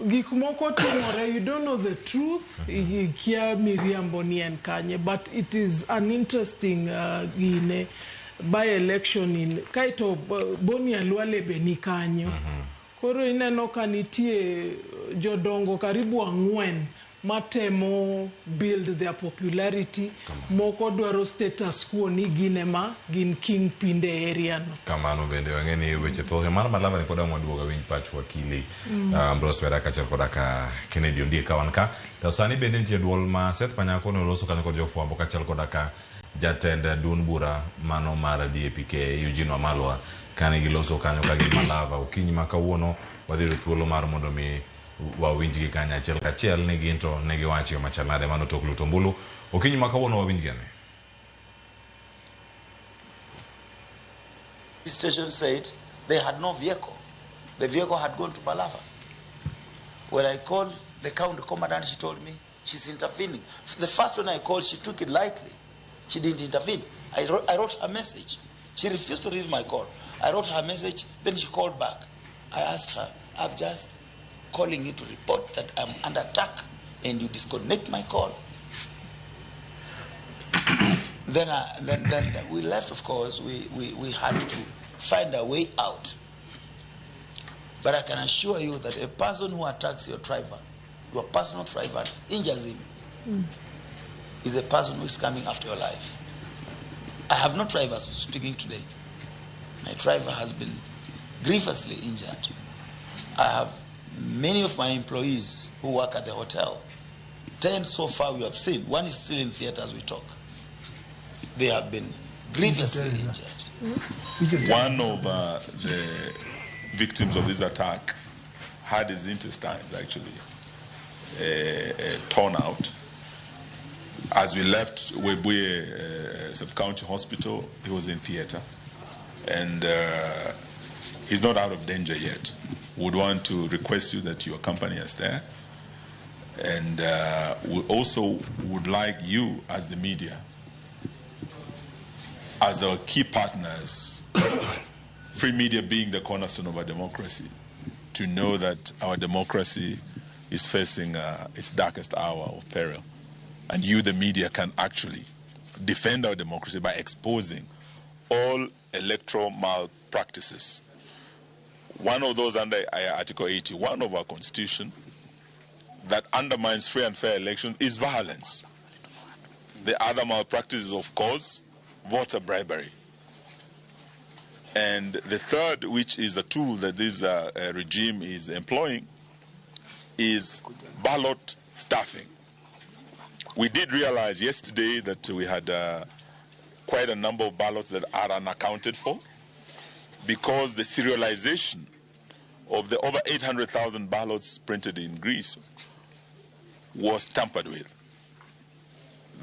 gik moko timore, you don't know the truth, ikia miriambo ni en kanye, but it is an interesting gine by election in kaito boni alwale be ni kanyo. Koro ineno ka nitie jodongo karibu 4 matemo build their popularity. Moko dwaro status quo ni gine ma gin king pinde area no. Kamano bende wangeni weche thohe mar Malava ni poda mwaduoga winj pach wakili Ambrose Weda kachel kodaka Kennedy Ondiek kawanka. Sani bende nitie duol ma Seth Panyako ne oloso kanyo kod jofuambo kachel kodaka jatend dun bura mano mar DAPK Eugene Wamalwa kane giloso kanyo ka gi Malava okinyi ma kawuono wadhiro thuolo mar mondo mi wawinjgi kanya achiel kachiel ne ginto ne giwacho machalnade mano tok luto ombulu okinyi ma kawuono wawinjgane. The station said they had no vehicle. The vehicle had gone to Malava. When I called the county commandant, she told me she's intervening. The first one I called, she took it lightly. She didn't intervene. I wrote her message. She refused to read my call. I wrote her message, then she called back. I asked her, I'm just calling you to report that I'm under attack and you disconnect my call. Then we left, of course. We had to find a way out. But I can assure you that a person who attacks your driver, your personal driver, injures him, is a person who is coming after your life. I have no drivers speaking today. My driver has been grievously injured. I have many of my employees who work at the hotel 10 so far we have seen. One is still in theater as we talk. They have been grievously injured. One of the victims of this attack had his intestines actually torn out. As we left Webuye Sub-County Hospital, he was in theater. And he's not out of danger yet. Would want to request you that you accompany us there. And we also would like you as the media, as our key partners, free media being the cornerstone of our democracy, to know that our democracy is facing its darkest hour of peril. And you, the media, can actually defend our democracy by exposing all electoral malpractices. One of those under Article 81 of our Constitution that undermines free and fair elections is violence. The other malpractice is, of course, voter bribery. And the third, which is a tool that this regime is employing, is ballot stuffing. We did realize yesterday that we had quite a number of ballots that are unaccounted for because the serialization of the over 800,000 ballots printed in Greece was tampered with.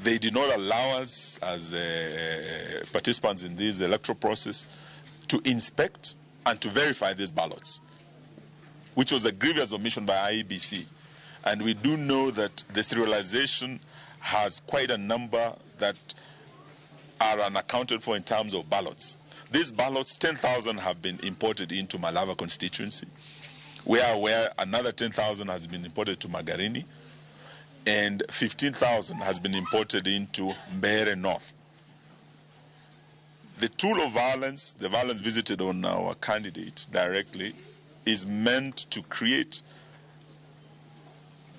They did not allow us as participants in this electoral process to inspect and to verify these ballots, which was a grievous omission by IEBC. And we do know that the serialization has quite a number that are unaccounted for in terms of ballots. These ballots, 10,000 have been imported into Malava constituency. We are aware another 10,000 has been imported to Magarini, and 15,000 has been imported into Mbeere North. The tool of violence, the violence visited on our candidate directly, is meant to create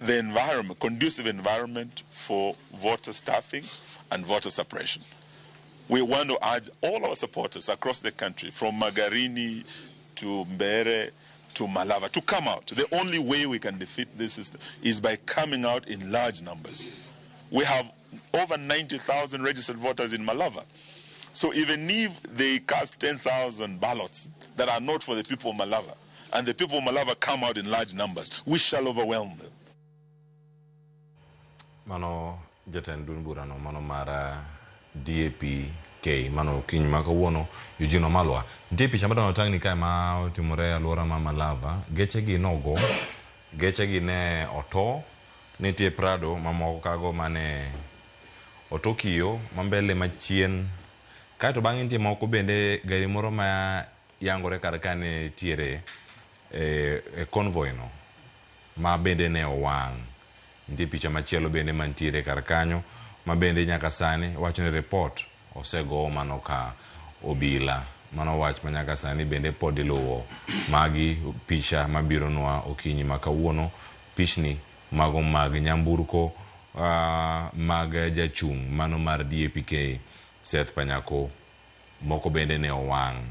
the environment, conducive environment for voter stuffing and voter suppression. We want to urge all our supporters across the country, from Magarini to Mbeere to Malava, to come out. The only way we can defeat this system is by coming out in large numbers. We have over 90,000 registered voters in Malava. So even if they cast 10,000 ballots that are not for the people of Malava, and the people of Malava come out in large numbers, we shall overwhelm them. Mano jaten dun burano mano mara DAP K mano kiny maka wono Eugene Malwa DAP chambada no tangni kai ma timore alwora ma Malava geche gi nogo geche gi ne oto nitie Prado mamoko kago mane otokio mambele machien kaito bang'e nitie moko bende gari moro ma yangore karkane tiere e convoy no ma bende ne owang. Nitie picha machielo bende mantiere kar kanyo ma bende nyaka sani wacho ni report osego mano ka obila mano wach ma nyaka sani bende pod iluwo magi picha mabiro nwa okinyi ma kawuono pichni mago mag nyamburko mag jachung mano mar DAPK Seth Panyako moko bende ne owang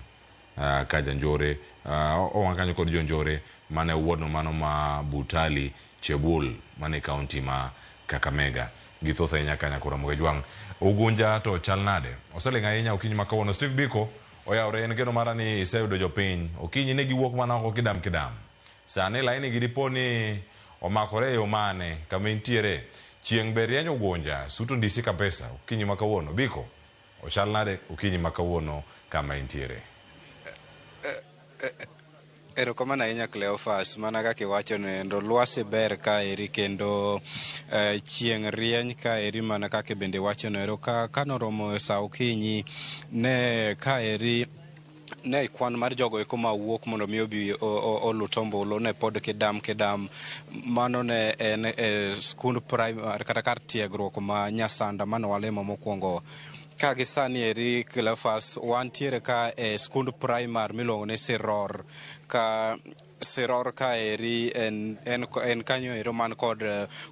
ka janjore owang kanyo kod jonjore mane wuono mano ma Butali Chebul mane county ma Kakamega githothe nyaka nyakura mogejwang ugunja to chalnade oselenga inya okinyi makawono Steve Biko oyawre en geno mara ni iseyudo jopiny okinyi ne giwuok mana oko kidam sane laini gidiponi omakore yo mane kama intiere chieng berienyo ugunja sutu ndisi kabisa okinyi makawono Biko ochalnade okinyi makawono kama intiere Erokamano ahinya Cleophas, mana kaka iwacho nendo lwasi ber ka eri kendo chieng' rieny ka eri mana kaka bende wacho nero ka noromo sa okinyi ne ka eri ne kwan mar jogo eko ma wuok mondo mi obi oluto ombulu ne pod kidam mano ne en skund primary kata kar tiegruok ma Nyasanda mano walemo mokwongo ka gisani eri Cleophas wantiere ka skund primary miluongo ni Siror ka eri en kanyo ero man kod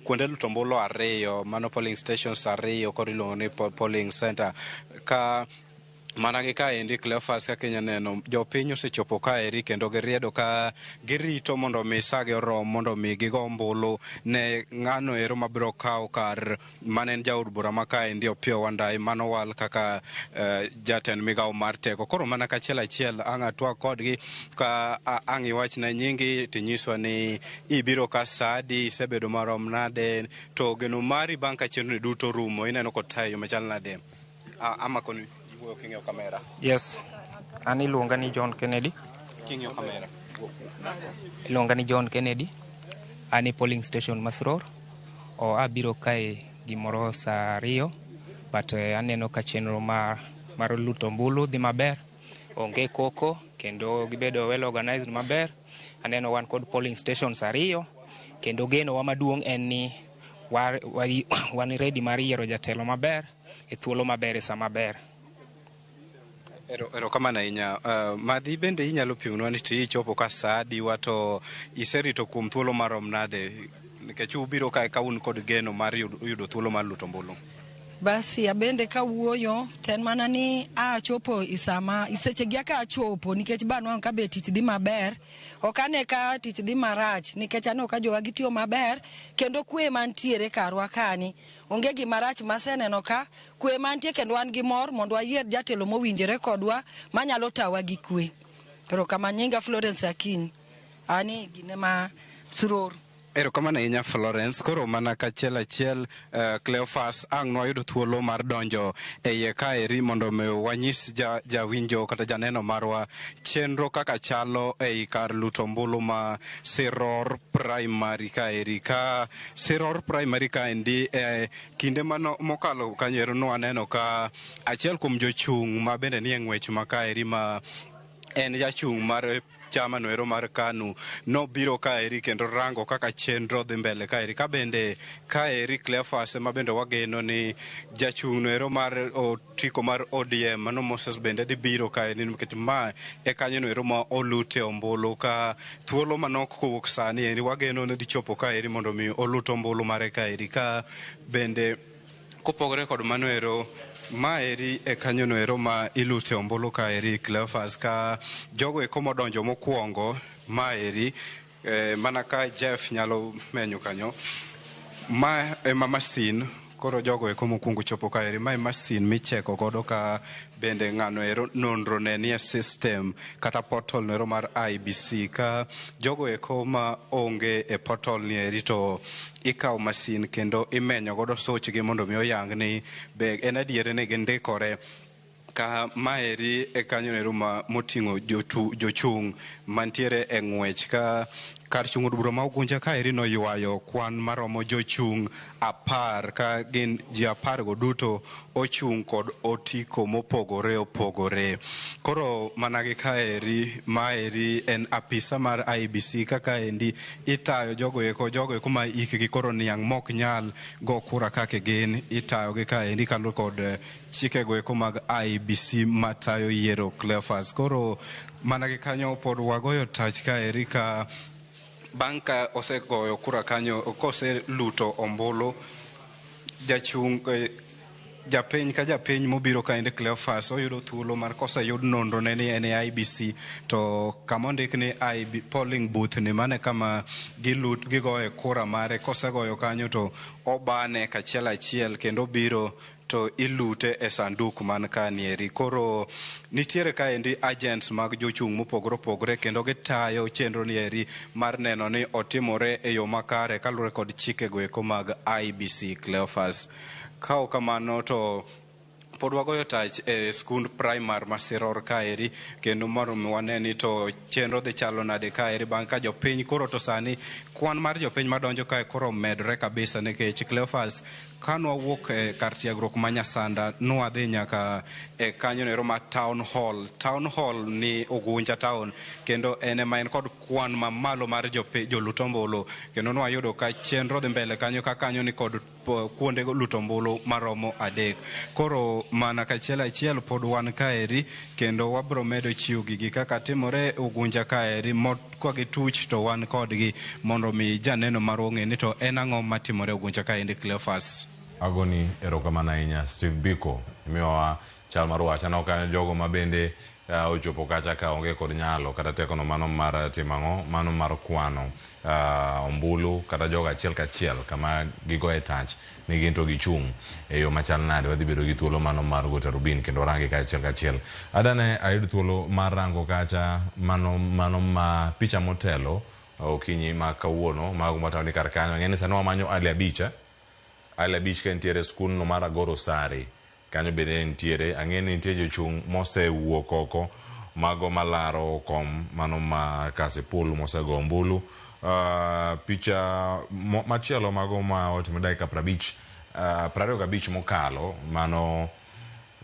kuonde luto ombulu ariyo mano polling stations ariyo kod iluongo ni polling center ka mana gi kaendi Cleophas kaka inya neno jopiny osechopo kaeri kendo giriedo ka girito mondo mi sagi orom mondo mi gigo ombulu ne ng'ano ero mabiro kawo kar manen jaod bura ma kaendi Opiyo Wandayi manowal kaka jatend migawo mar teko. Koro mana kachiel achiel ang' atwak kodgi ka ang' iwachna nyingi tinyiswa ni ibiro ka sa adi, isebedo marom nade, to geno mari bang' ka chenro duto rumo ineno kotayo machal nade. Amakoni king'yo kamera. Yes, an iluonga ni John Kennedy. King'yo kamera. Iluonga ni John Kennedy. An e polling station Masror. Abiro kae gimoro sa 2, but aneno ka chenro mar luto ombulu dhi maber. Onge koko kendo gibedo well organized maber. Aneno wan kod polling stations 2 kendo geno wa maduong' en ni wan ready mar yiero jatelo maber e thuolo maber e sa maber. Ero kamano ahinya. Madhi bende inyalo pimnwa ni ichopo ka sa adi wato iserito kuom thuolo marom nade nikech ubiro kae ka un kod geno mar yudo thuolo mar luto ombulu? Basi abende kawuoyo ten mana ni achopo isechegi ka achopo nikech banwa ka be tich dhi maber, ok ane ka tich dhi marach nikech aneno ka jowa gitiyo maber kendo kwe mantiere karwa kani onge gima rach maseneno ka kwe mantie kendo wan gi mor mondo wayier jatelo mowinjore kodwa manyalo tawa gi kwe. Pero kama nyinga Florence Akin ani gine ma Suror. Ero kamano ahinya Florence. Koro mana kachiel achiel Cleophas ang' nwayudo thuolo mar donjo e iye kaeri mondo mi wanyis jawinjo kata janeno marwa chenro kaka chalo ei kar luto ombulu ma Siror Primary kaeri. Ka Siror Primary kaendi kinde mokalo kanyo ero nwaneno ka achiel kuom jochung' ma bende nie ng'wech ma kaeri ma en jachung' mar chama noero mar KANU nobiro kaeri kendo rango kaka chenro dhi mbele kaeri. Ka bende kaeri Cleophas ma bende wageno ni jachung' noero mar otiko mar ODM mano Moses bende dhi biro kaeri nikech ma e kanyo noero ma olute ombulu. Ka thuolo manok kowuok sani eri wageno ni dhi chopo kaeri mondo mi olut ombulu mare kaeri. Ka bende kopogore kod mano ero maeri e kanyo noero ma ilute ombulu kaeri Cleophas. Ka jogo eko modonjo mokwongo maeri mana ka Jeff nyalo menyo kanyo ma masin. Koro jogo eko mokwongo chopo kaeri ma masin micheko godo ka bende ng'ano ero nonro ne nie system kata portal noero mar IBC. Ka jogo eko ma onge e portal ni eri to ikawo masin kendo imenyo godo sochgi mondo mi oyang ni be en adiere ni gindikore. Ka maeri e kanyo noero moting'o jochung' mantiere e ng'wech. Ka kar chung' od bura ma Ugunja kaeri noywayo kwan maromo jochung' 10 ka gin ji 10 go duto ochung' kod otiko mopogore opogore. Koro mana gi kaeri maeri en apisa mar IBC kaka endi itayo jogo eko ma ikgi koro niang' mok nyal go kura kaka gin itayo gi kaendi kaluwore kod chikego eko mag IBC matayo yiero Cleophas. Koro mana gi kanyo pod wagoyo tach kaeri ka bang' ka osegoyo kura kanyo kose luto ombulu jachung' japiny ka japiny mobiro kaendi Cleophas oyudo thuolo mar koseyud nonro ne ni en IBC to kama ondik ni polling booth ni mane kama gigoye kura mare. Kosegoyo kanyo to obane kachiel achiel kendo biro to ilute e sanduk man kanieri. Koro nitiere kaendi agents mag jochung' mopogore opogore kendo gitayo chenro nieri mar neno ni otimore e yo makare kaluwore kod chikego eko mag IBC Cleophas. Kao kamano to pod wagoyo tach e skund primar ma Siror kaeri kendo marom waneni to chenro dhi chalo nade kaeri bang' ka jopiny koro to sani kwan mar jopiny madonjo kae koro medre kabisa nikech Cleophas ka nwawuok e kar tiegruok ma Nyasanda nwadhi nyaka e kanyo noero ma town hall ni Ugunja town kendo ene ma en kod kwan mamalo mar jolut ombulu kendo nwayudo ka chenro dhi mbele kanyo ka kanyo ni kod kuonde luto ombulu maromo 3. Koro mana kachiel achiel pod wan kaeri kendo wabro medo chiwo gigi kaka timore Ugunja kaeri kwa gituch to wan kodgi mondo mi janeno marwa ong'e ni to en ang'o matimore Ugunja kaendi Cleophas. agoni erokamano ahinya Steve Biko imiyowa chal mar wach aneno ka jogo mabende ochopo kacha ka onge kod nyalo kata tekono mano mar timang'o mano mar kwano ombulu kata jogo achiel kachiel kama gigoe tach ni gin to gichung' e yo machal nade wadhi bedo gi thuolo mano mar gote rubin kendo rangi kachiel kachiel adane ayud thuolo mar rango kacha mano ma picha motelo okinyi ma kawuono mago matawni kar kanyo ng'eni sani wamanyo Ali Abich ka nitiere skul no mar Agoro Sare kanyo bende nitiere ang'eni nitie jochung' mosewuok oko mago malaro kom mano ma Kasipul mosego ombulu picha machielo mago ma otimo dakika 25 mokalo mano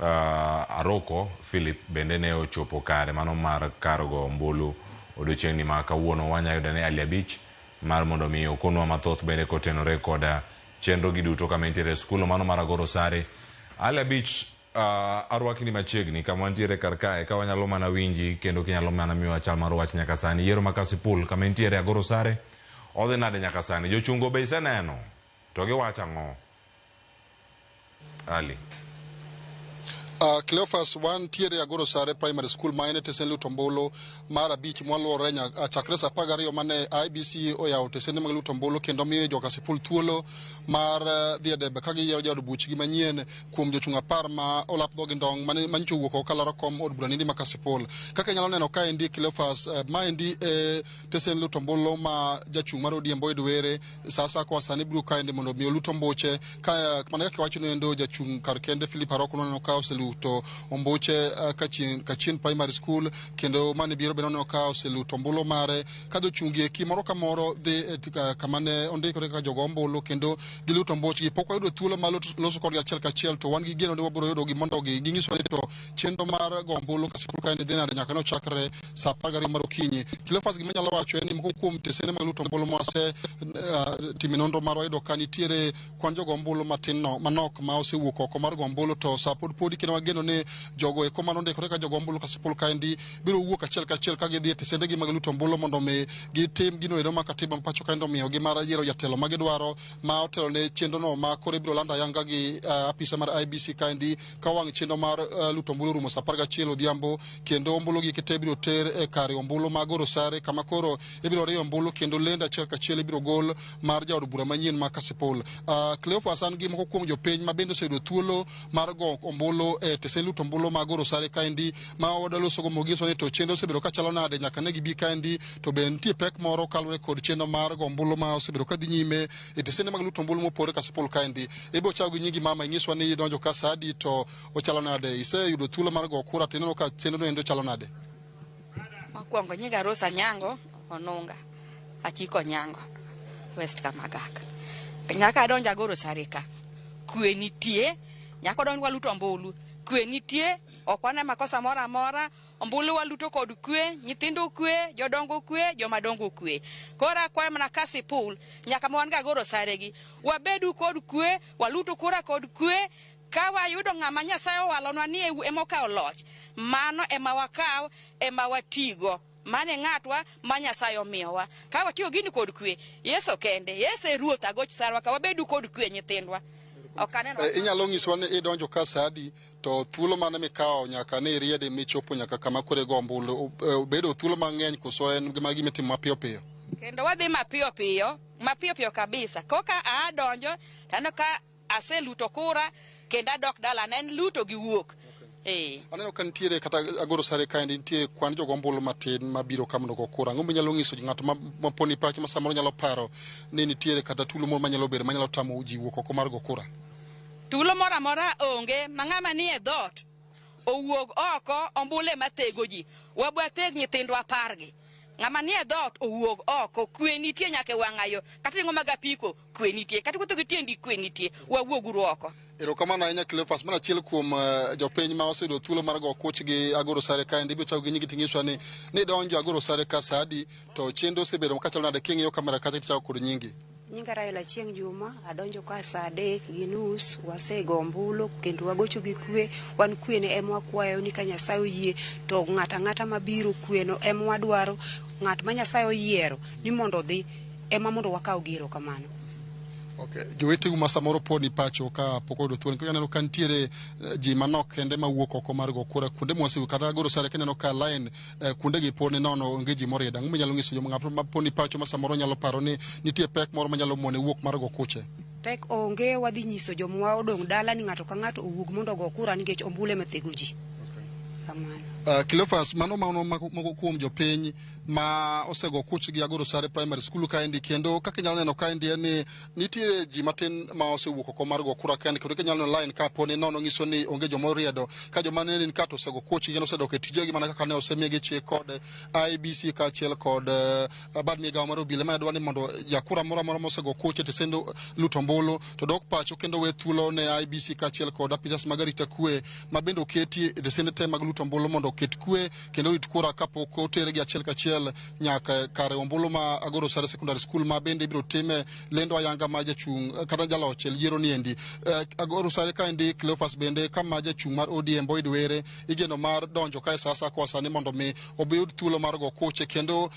Aroko Philip bende ne ochopo kare mano mar karogo ombulu odiochieng'ni ma kawuono wanya yudo ne Ali Abich mar mondo mi okonwa mathoth bende kotenore koda chenro gi duto kama nitiere skul mano mar Agoro Sare. Ali Abich arwakni machiegni kama nitiere kar kae ka wanyalo mana winji kendo kinyalo mana miwa chal mar wach nyaka sani Yiero ma Kasipul kama nitiere Agoro Sare odhi nade nyaka sani jochungo be iseneno to giwacho ang'o Ali? Cleophas wan tiere Agoro Sare Primary School ma ene tesen Lutombolo mar abich mwaluore chakre sa 12 mane IBC oyawo tesene mag Lutombolo kendo miyo jo Kasipul thuolo mar dhi debe ka giyiero jaod buchgi manyien kuom jochung' 10 ma olap dhogi ndong manyicho wuok kalaro kom od bura ma Kasipul kaka nyalo neno ka endi Cleophas ma endi tesen Lutombolo ma jachung' mar ODM Boyd Were sasa kwa sani biro ka endi mondo miyo Lutomboche ka mana kaka wacho nendo jachung' kar kende Philip Aroko no ka to ombuche kachin primary school kendo mane biro beno ka oseluto ombulu mare ka jochungie kimoro ka moro dhi kamane ondikore ka jogo ombulu kendo giluto ombuche gi pok wayudo thuolo ma loso kodgi achiel kachiel to wan gi geno ni wabiro yudo gi mondo ginyiso ni to chenro mar go ombulu Kasipul ka dhi nade nyaka no chakre sa 12 mar okinyi. Cleophas gima nyalo wacho en ni moko kuom tesene mag luto ombulu mose timo nonro mar wayudo ka nitiere kwan jogo ombulu matin no manok ma osewuok oko mar go ombulu to sa podi kendo geno ne jogo e komando ndikore ka jogo ombulu Kasipul kaendi biro wuok achiel kachiel ka gidhi e tesende gi mag luto ombulu mondo mi gitim gino ero ma katiba mpacho kaendo miyo gi mar yiero jatelo ma gidwaro ma otelo ne chenro no ma kore biro landa yanga gi apisa mar IBC kaendi ka wang' chenro mar luto ombulu rumo sa 11 odhiambo kendo ombulu gi kite biro ter e kare ombulu ma Agoro Sare kama koro ibiro riyo ombulu kendo lenda achiel kachiel ibiro gol mar jaod bura manyien ma Kasipul. Cleophas an gi moko kuom jopiny ma bende oseyudo thuolo mar go ombulu tesen luto ombulu ma Agoro Sare kaendi ma wadaloso go mogiso ni to chenro osebedo ka chalo nade nyaka ne gibi kaendi to be nitie pek moro kalure kod chenro mar go ombulu ma osebedo ka dhi nyime e tesende mag luto ombulu mopore Kasipul kaendi. Ibo chago gi nyingi mama inyiswa ni donjo ka sadi to ochalo nade iseyudo thuolo mar go kura tineno ka chenro no endo chalo nade? Mokwongo nyiga Rosa Nyango Onunga achiko Nyango West Kamagaka nyaka donjo Agoro Sare ka kwe nitie nyaka donjo waluto ombulu kwe nitie okwane makosa mora mora ombulu waluto kod kwe nyithindo kwe jodongo kwe jomadongo kwe kora kwa mana Kasipul nyaka mwan ga Agoro Sare gi wabedu kod kwe waluto kura kod kwe ka wayudo ng'ama Nyasaye owalonwa ni emokawo loch mano ema wakaw ema watigo mane ng'atwa ma Nyasaye omiyowa ka watiyo gini kod kwe Yeso kende Yeso ruoth Agoch Sarwa ka wabedu kod kwe nyithindwa. Inyalo nyiswa ni idonjo ka sadi to thuolo mane mikawo nyaka ne riede michopo nyaka kama kore go ombulu bedo thuolo mang'eny koso en gima gimitimo mapiyo piyo kendo wadhi mapiyo piyo kabisa koka adonjo tano ka aseluto kura kendo adok dala nen luto gi wuok. Aneno ka nitiere kata Agoro Sare kaendi nitie kwan jogo ombulu matin mabiro kamano go kura ng'o nyalo nyiso ng'ato maponi pacho ma samoro nyalo paro ni nitiere kata tulo moro manyalo bedo manyalo tamo ji wuok oko mar go kura. Tulo moro amora onge mang'ama ni e dhot owuog oko ombule matego ji wabwateg nyithindwa pargi ng'ama ni e dhot owuog oko kwe nitie nyaka wang'ayo kata ng'o magapiko kwe nitie kata kuto gitiendi kwe nitie wawuoguru oko. Erokamano ahinya Cleophas mana achiel kuom jopiny ma oseyudo thuolo mar go kuch gi Agoro Sare kaendi ibiro chago gi nyingi ting'iswa ni donjo Agoro Sare ka sadi to chenro osebedo kachalo nade king'iyo kamera kata tichago kod nyingi. Nyinga Raila Chieng' Juma adonjo ka saa 3:30 wasego ombulu kendo wagocho gi kwe wan kwe ne ema wakwayo ni ka Nyasaye oyie to ng'ata mabiro kwe no ema wadwaro ng'at ma Nyasaye oyiero ni mondo dhi ema mondo wakaw giro kamano. Okay, jowetegu ma samoro poni pacho ka pok oyudo thuolo nikech aneno ka nitiere ji manok kende mawuok oko mar go kura kuonde mwasigu kata goro sare kineno ka line kuondegi poni nono onge ji moried. Ang'o minyalo ng'iso joma ng'ato ma poni pacho ma samoro nyalo paro ni nitie pek moro manyalo mone wuok mar go kuche? Pek onge, wadhi nyiso joma odong' dala ni ng'ato ka ng'ato owuog mondo go kura nikech ombulu ema thego ji. Kamano. Cleophas, mano moko kuom jopiny ma osego kuch gi Agoro Sare Primary School kaendi, kendo kaka inyalo neno kaendi en ni nitie ji matin ma osewuok oko mar go kura kaendi, kendo inyalo neno line ka poni nono nyiso ni onge joma oriedo, ka joma ne ni kato osego kuch gi osedok e tijegi mana kaka ne osemigi chik kod IBC kaachiel kod bad migawo mar obila ma dwa ni mondo jakura moro amora mosego kuch e sendo luto ombulu to dok pacho kendo we thuolo ne IBC kaachiel kod apisas mag arita kwe ma bende oketi e sende te mag luto ombulu mondo ket kwe kendo rit kura kapok otere gi achiel kachiel nyaka kare ombulu ma Agoro Sare Secondary School ma bende ibiro time lendo ayanga ma jachung kata jaloch Yiero niendi. Agoro Sare kaendi Cleophas bende kama jachung mar ODM Boyd Were igeno mar donjo kae sasa kwa sani mondo mi obiyud thuolo mar go kuche, kendo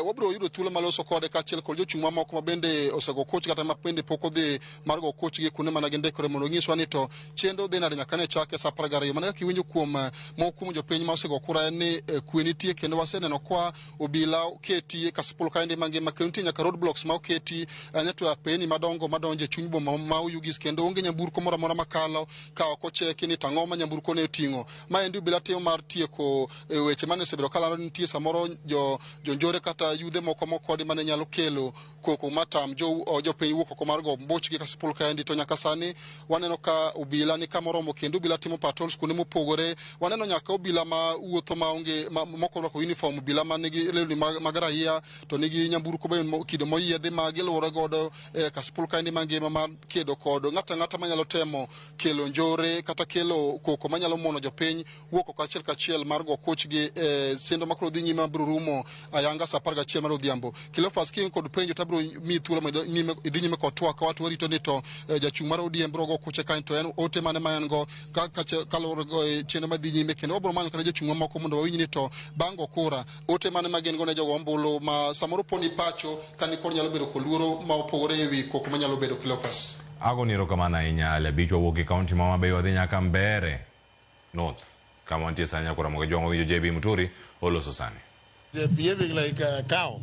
wabiro yudo thuolo maloso kode kaachiel kod jochung mamoko ma bende osego kuch kata ma bende pok odhi mar go kuch gi kuonde mana gindikore mondo nyiswa ni to chendo dhi nade nyaka ne chake sa 12. Mana kaka iwinjo kuom mokumo jopiny ma osego kura ni kwe nitie, kendo waseneno kwa obila oketi kasipul kaendi mangima, kendo nitie nyaka road blocks ma oketi nyato apeni madongo madonjo e chuny boma ma Oyugis, kendo onge nyamburko moro amora makalo ka ok ocheki ni tang'o ma nyamburko ne oting'o. Maendi obila timo mar tieko weche mane osebedo kalando nitie samoro jonjore kata yudhe moko mokodi mane nyalo kelo koko matam jopiny wuok oko mar go mboch gi kasipul kaendi. To nyaka sani waneno ka obila ni kamoromo, kendo obila timo patrols kuonde mopogore. Waneno nyaka obila ma wuotho maonge moko rwako uniform, obila ma nigi lewni mag raia to nigi nyamburko be kido moyiedhi ma giluwore godo kasipul kaendi mangima mar kedo kod ng'ata manyalo temo kelo njore kata kelo koko manyalo mono jopiny wuok oko achiel kachiel mar go kuch gi sendo makoro dhi nyime biro rumo ayanga sa 11 mar odhiambo. Cleophas, king kod penjo tabro mi thuolo idhi nyime kod twak watu warito ni to jachung mar ODM biro go kuche kaendi to en ote mane ma en go kaluwore go chenro madhi nyime, kendo wabiro manyo kata jochung mamoko mondo wawinj ni to bango kura ote mane ma gin go ne jogo ombulu ma samoro poni pacho kani kod nyalo bedo koluoro ma opogore ewi koko manyalo bedo. Cleophas, agoni erokamano ahinya Alebich wawuok e kaunti ma Homa Bay wadhi nyaka Mbeere North kama wantie sani nyakora mogo jwang'o winjo JB Muturi oloso sani. They're behaving like a cow.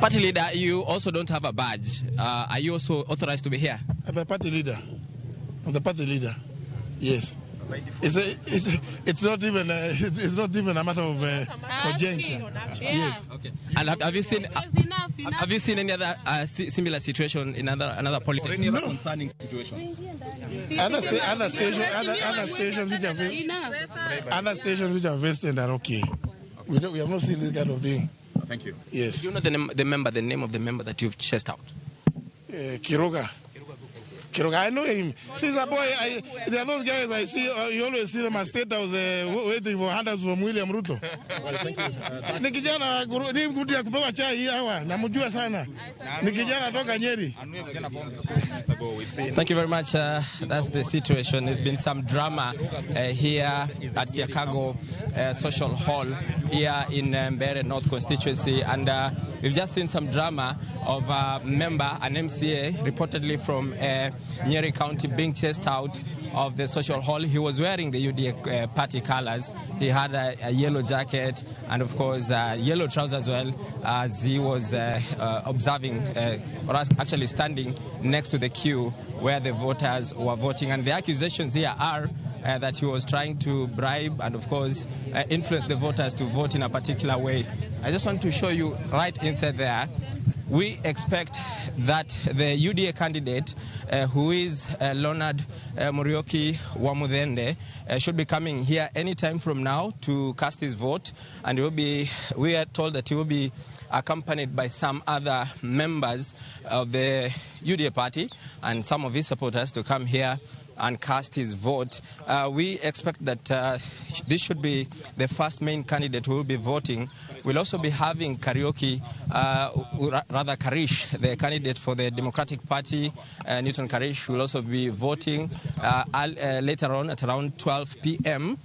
Party leader, you also don't have a badge. Are you also authorized to be here? I'm a party leader. I'm the party leader. Yes. It's not even a matter of conjunction. Yes. Okay. And have you seen any other similar situation in another police station? Any other concerning situations? Other stations which are vested are okay. We have not seen this kind of thing. Thank you. Yes. Do you know the name of the member that you've chased out? Kiroga. I know him. Since a boy, there are those guys I see, you always see them at State House waiting for handouts from William Ruto. Ni kijana ni mtu ya kupewa chai hii hawa, namjua sana. Ni kijana toka Nyeri. Thank you very much. That's the situation. There's been some drama here at Chicago Social Hall here in Mbeere North constituency, and we've just seen some drama of a member, an MCA, reportedly from Nyeri County, being chased out of the social hall. He was wearing the UDA party colors. He had a yellow jacket and, of course, yellow trousers as well, as he was observing, or actually standing next to the queue where the voters were voting. And the accusations here are that he was trying to bribe and, of course, influence the voters to vote in a particular way. I just want to show you right inside there. We expect that the UDA candidate, who is Leonard Muriuki Wamudende, should be coming here anytime from now to cast his vote. And we are told that he will be accompanied by some other members of the UDA party and some of his supporters to come here and cast his vote. We expect that this should be the first main candidate who will be voting. We'll also be having karaoke, rather Karish, the candidate for the Democratic Party, Newton Karish, will also be voting later on at around 12 p.m.,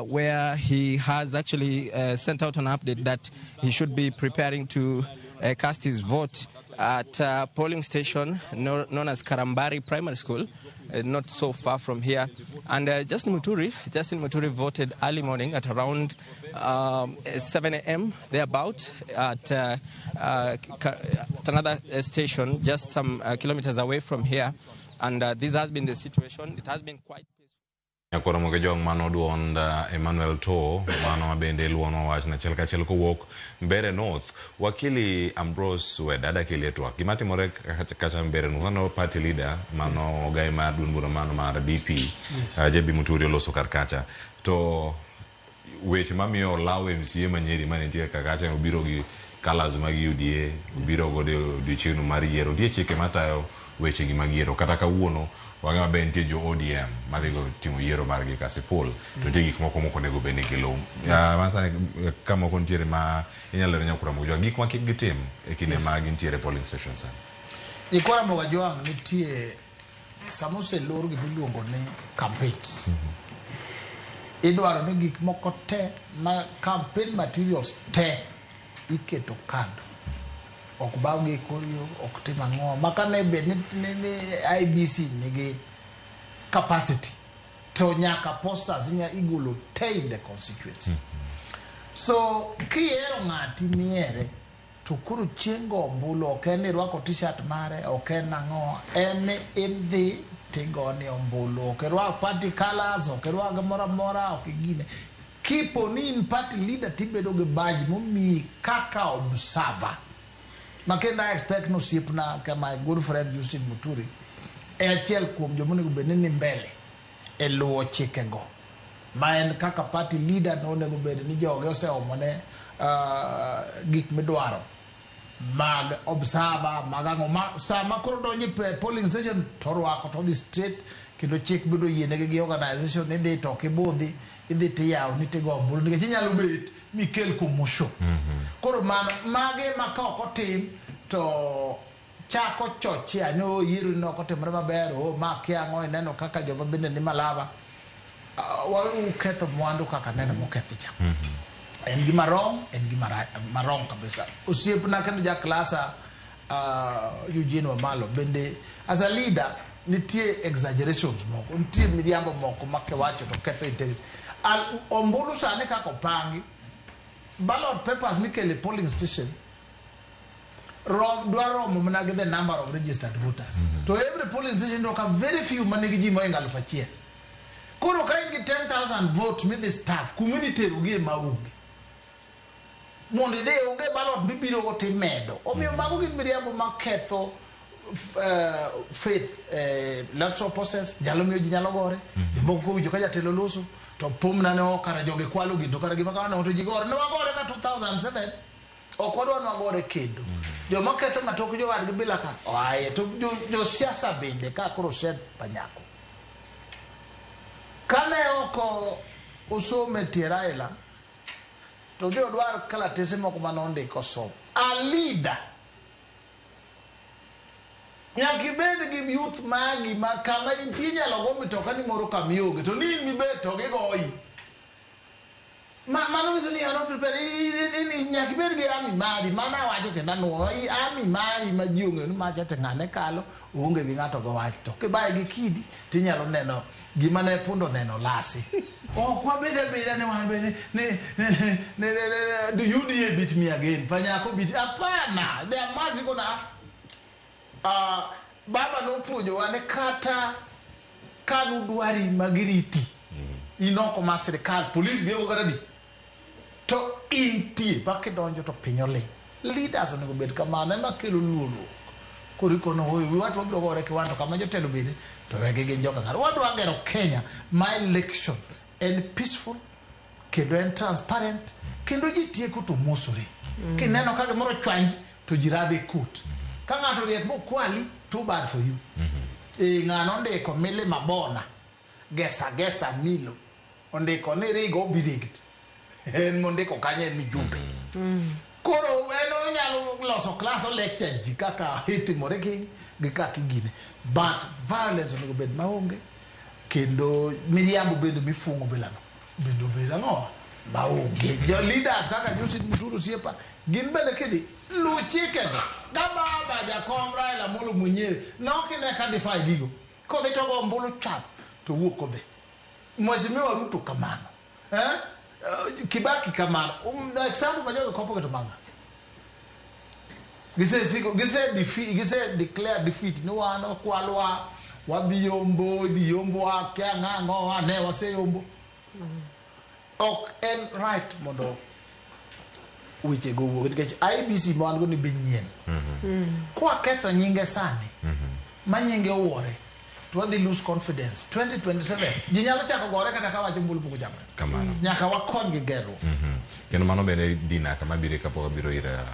where he has actually sent out an update that he should be preparing to cast his vote at a polling station known as Karambari Primary School, not so far from here. And Justin Muturi voted early morning at around 7 a.m. thereabout at another station just some kilometers away from here. And this has been the situation. It has been quite Nyakoro moge jong mano duond Emmanuel To mano bende luono wach na chel kachel kowuok Mbeere North. Wakili Ambrose Weda dakili Twak. Gima timore kacha Mbeere North no party leader mano Agai mar duond bura mano mar DP Jebi Muturi oloso kar kacha. To weche mamiyo law MCA manyeri manentie kakacha obiro gi colors mag UDA, obiro gode odiochieng' mar yiero. Die chike matayo weche gi mag yiero kata kawuono wang'ama be nitie jo ODM madhigo timo yiero margi kasipul to nitie gik moko nego bende gilum masani ka moko nitiere ma inyalo lero nyakura mogo gik ma kik gitim e kinde ma gintiere polling station sani. Ikora moga joang' nitie samose lor gi miluongo ni campaigns. Idwaro ni gik moko te ma campaign materials te iketo kando. Ok bawgi korio ok tim ang'o makane be ni IBC nigi capacity to nyaka posters nya igolo te in the constituency. So kiero ng'ati miere to kuru chiengo ombulu ok en irwako t-shirt mare ok en ang'o en idhi tigoni ombulu ok irwak party colors ok irwak mora ok gine kipo ni in party leader tibedo gi badge momi kaka observer. Makenda I expect no sipna ka my good friend Justin Muturi achiel kuom jomone gubeni mbele e luwo chike go ma en kaka party leader no nego bed ni joge oseomone gik midwaro mag observer magango ma sama koro donje polling station torwako to the state kendo chik bido yiene gi organization ni dhi to kibudhi idhi tiyaw ni tigo ombulu nikech inyalo bet Mikel Kumusho. Koro mage makao tim to chako chochi ano yiero no kote mrema bero ma kiango neno kaka joma bende ni malava wa uketho mwandu kaka neno moketho cha. En gima wrong kabisa. Usiepna kendo ja klasa Eugene Wamalo bende as a leader nitie exaggerations moko nitie miriambo moko make wacho to ketho integrity. Al ombulu sane kako pangi ballot papers Mikele polling station dwaro mumnage the number of registered voters. To every polling station do very few manigi ji moinga alfachia. Kuro kaingi 10,000 votes with the staff community rugie maungi. Mondi de unge ballot bibiro gote medo. Omiyo mago gin miriambo maketho faith electoral process jalo miyo ji nyalo gore. Moko kuwijo ka jatelo loso to pomna ne okara joge kwalo gi to kara gima kana to jigore ne wagore ka 2007 okodwa no wagore kendo joma ketho matok jo wadgi bila ka aye to jo siasa bende ka crusade panyako kane oko usome tiraila to dio dwar kala tese moko manonde koso a leader nyaki bed gi youth magi ma kama intie nyalo go mitoka ni moro kamioge to ni mi beto gi goi mano ni ano prepare ni nyaki bed gi ami mari mana wacho kenda no ami mari ma jiunge ni macha te ngane kalo unge gi ngato go wacho to ke bai gi kidi tinyalo neno gima ne pundo neno lasi kwa bede ne wambe ne do UDA beat me again panyako beat apana there must be gonna baba no pujo wane kata kanu duari magiriti inoko masirikal police biyo garadi to inti bake donjo to pinyole leaders onego bed kamano ema kelo luoro koriko no we watu wabiro gore kiwanto kama jotelo bede to wege gi njoka ngaro wadwa ngero Kenya my election and peaceful kendo and transparent kendo jitieko to mosore kineno kage moro chwanji to jirabe court kanga to riek mokwali too bad for you ngano ndeko mile mabona gesa milo ondeko ne rigo birigt en mondeko kanye mi jumbe koro eno nyalo loso class lecture ji kaka hitimore gi kaka gine but violence onego bed maonge kendo miriambo bendo mifungo belano bendo belano maonge jo leaders kaka Justin Muturi siepa gin bende kidi Luchike. Gaba baja komra la mulu mwenyewe. Na okine kadify gigo. Because they talk about mbulu chat to walk of it. Mheshimiwa Ruto kamano. Kibaki kamano. The example majoga kopo ketumanga. Gise declare defeat. No one kwalwa wadiyombo kya ngango ane wase yombo. Ok and right mondo. Which go work IBC mo ango ni benyen. Kwa ketho nyinge sani. Manyinge wore. To they lose confidence 2027 jinyalo chako gore kata ka wacho mbulu buku jamre kamano nyaka wakon gi gero kendo mano bende Dinah kama bire kapo biro ira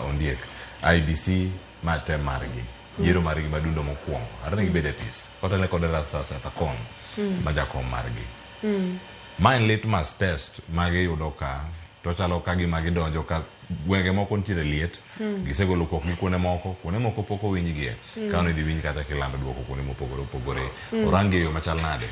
Ondiek IBC mate margi yiero margi madundo mokwongo arani gibede pis kota le kodera sasa ta kon majako margi mine litmus test mage yudo ka to chalo ka gi magi donjo ka gwenge moko ntiere liet gisegolo kok gi kuone moko poko winyi gie kano idhi winyi kata kilanda duoko kuone mopogore orange yo machal nade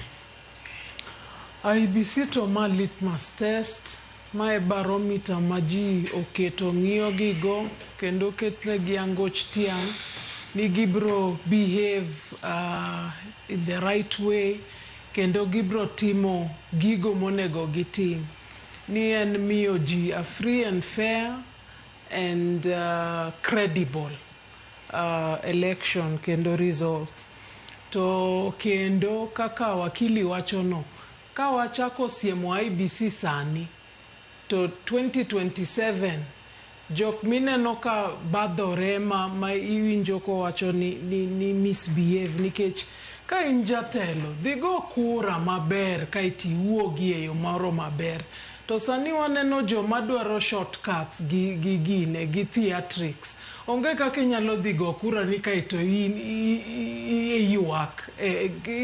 IBC to ma litmus test ma e barometer ma ji oketo ng'iyo gigo kendo ketne gi angoch tiang' ni gibro behave in the right way kendo gibro timo gigo monego gitim ni en miyo ji a free and fair and credible election kendo results to kendo kaka wakili wachono ka wachako siemo IBC sani to 2027 jok mineno ka badhore ma iwinjo ko wacho ni misbehave nikech ka in jatelo dhigo kura maber ka itiwuogi e yo moro maber to sani waneno joma dwaro shortcuts gi gine gi theatrics onge kaka inyalo dhigo kura ni ka ito ywak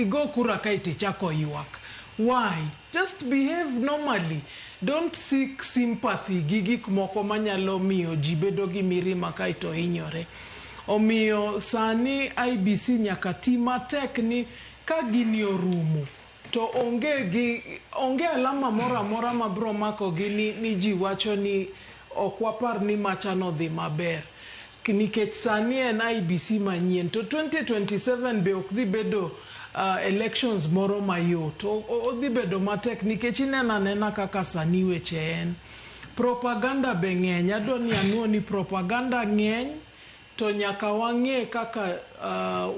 go kura ka itichako ywak. Why? Just behave normally. Don't seek sympathy gi gik moko manyalo miyo ji bedo gi mirima ka ito hinyore. Omiyo sani IBC nyaka ti matek ni ka gini orumo to onge alama mora ma bro mako gi ni ji wacho ni okwapar ni machano dhi maber nikech sani en IBC manyien to 2027 be ok dhi bedo elections moro mayot odhi bedo matek nikech inena kaka sani weche en propaganda be ng'eny adwa ni anuo ni propaganda ng'eny to nyaka wang'e kaka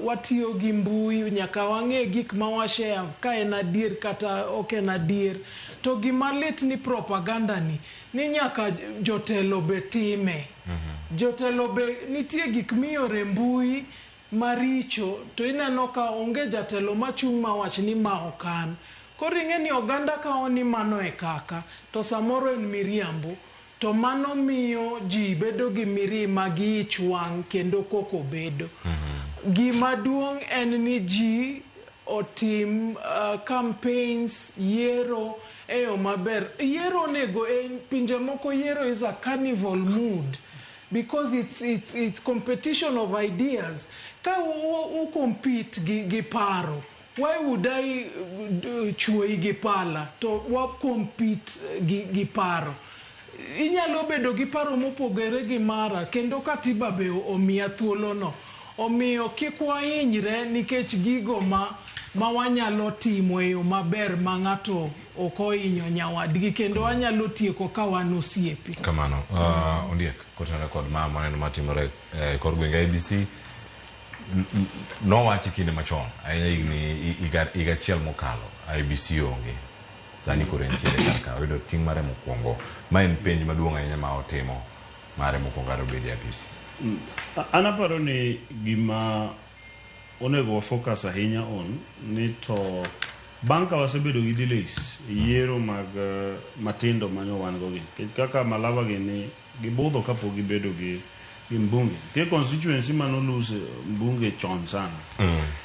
watiyo gi mbui nyaka wang'e gik ma washare ka en adier kata ok en adier to gima lit ni propaganda ni nyaka jotelo be time jotelo be nitie gik miyore mbui maricho to ineno ka onge jatelo machung' mawach ni ma okan koro ing'e ni oganda ka oni mano e kaka to samoro en miriambo to mano miyo ji bedo gi mirima gi ich wang' kendo koko bedo gima duong' en ni ji otim campaigns yiero eyo maber yiero nego pinje moko yiero is a carnival mood because it's competition of ideas ka u compete gi paro why would I chuoi gi pala to wa compete gi paro inyalo bedo gi paro mopogore gi mara kendo katiba be omiya thuolo no omiyo kik wahinyre nikech gigo ma wanyalo timo e yo maber ma ng'ato ok ohinyo nyawadgi kendo wanyalo tieko ka wan osiepe kamano Ondiek kotana kod maneno matimore kor gwenge IBC nowachi kinde machon ahinya higa achiel mokalo IBC onge sani koro entiere kaka oyudo ting' mare mokwongo ma en penj maduong' ahinya ma otimo mare mokwongo aro bedi IBC an aparo ni gima onego wafocus ahinya on ni to bang' ka wasebedo gi delays yiero mag matindo manyo wan gogi kaka Malava gi ni gibudho kapok gibedo gi mbunge tie constituency mano lose mbunge chon sana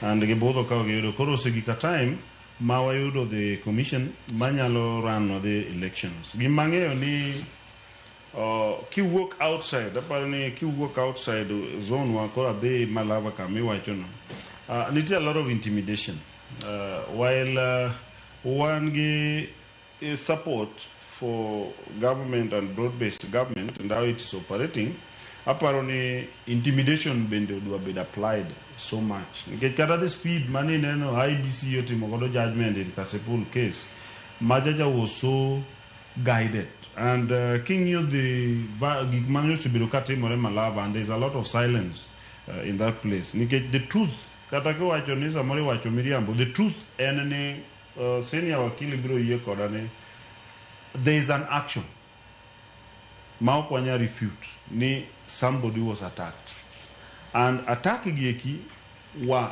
and gibudho ka giyudo koro osegika time ma wayudo the commission manyalo run the elections gimang'eyo ni kiwuok outside aparo ni kiwuok outside zone wa kora dhi Malava kama iwacho no nitie a lot of intimidation while one gi support for government and broad-based government and how it is operating aparo ni intimidation bende odwa bed applied so much nikech kata the speed mani neno IBC yotimo godo judgment in Kasipul case Majaja was so guided and King knew the gik mane osebedo katimore Malava and there's a lot of silence in that place nikech the truth kata kiwacho ni samoro iwacho miriambo the truth en ni senior wakili biro yie koda ni there is an action ma ok wanya refute ni somebody was attacked and attack gieki were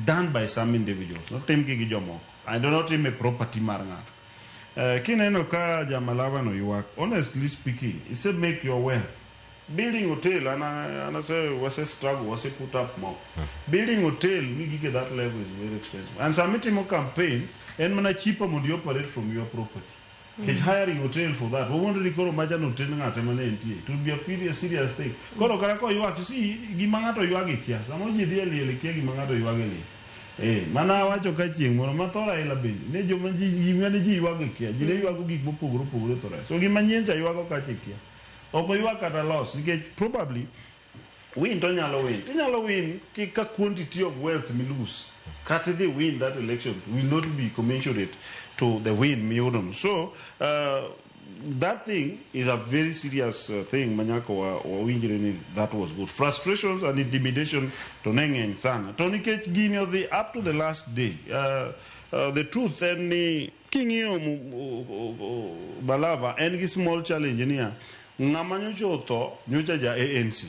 done by some individuals not tim gi jomoko I do not a property mar ng'ato kineno ka Jamalava no yuak honestly speaking he said make your wealth building hotel and I say was a struggle was a put up more building hotel we get that level is very expensive and submitting more campaign and mana cheaper would operate from your property hiring hotel for that we want to record maja no hotel ngate mane entie it will be a serious thing koro kara ko yuak see gimangato yuage kia samo ji dia lele kia gimangato yuage le mana wacho ka chieng moro mathora ila bende ne joma ji mane ji yuage kia ji ne yuago gik mopogore thora so gimanyien cha yuago ka chikia oko yuak kata loss because probably win to nyalo win ka quantity of wealth mi lose kata they win that election will not be commensurate to the win miyudum so that thing is a very serious thing manyako wa winjire ni that was good frustrations and intimidation to neng'eny sana to nikech gini the up to the last day the truth and ni king'iyo Malava en gi small challenge niya ng'ama nyocha otho nyocha ja ANC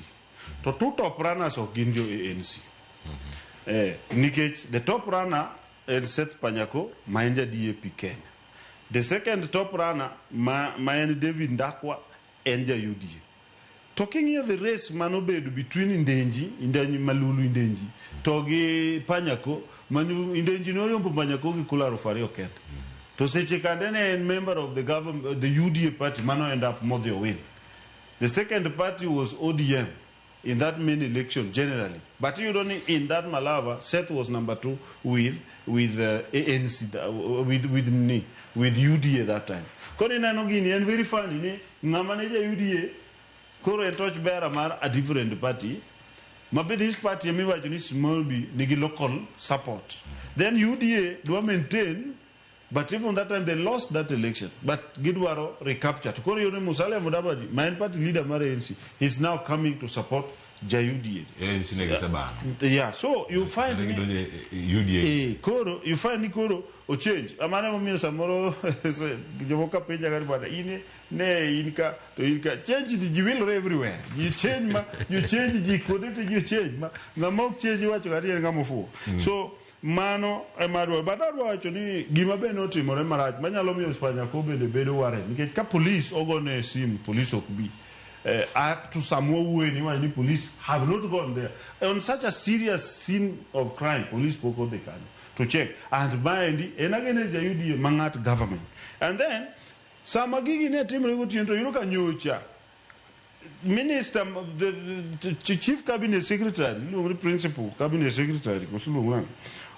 to two top runners ok gin jo ANC nikech the top runner en Seth Panyako ma en ja DAP Kenya the second top runner ma en David Ndakwa en ja UDA talking here the race manobedo between Ndenji Malulu Ndenji to gi Panyako manu Ndenji no yombo Panyako gi Kularo Fario Kent to seche kandene en member of the government the UDA party mano end up more the win the second party was ODM in that main election generally but you don't in that Malava Seth was number 2 with ANC with UDA that time koni nano gini and very funny ni ngamaneja UDA koro en touch bearer mar a different party maybe this party mi wacho ni small b nigi local support then UDA do maintain but even that time they lost that election but gidwaro recapture to koro yone Musalia Mudavadi main party leader mar ANC is now coming to support JUDA yeah so you find UDA koro you find ni koro o change amana mo samoro jomoka peja gari bada ine ne inka to inka change the jewelry everywhere you change the code you change ma ngamo change wacho gari ngamo fu so mano emadwa badadwa wacho ni gima be notimore marach manyalo miyo Panyako bende bedo ware nikech ka police ogone sim police ok bi up to somewhere when the police have not gone there on such a serious scene of crime police spoke they can to check and mind and again the mangat government and then some agigi ne team regutiento you look nyocha minister the chief cabinet secretary the principal cabinet secretary kusulunga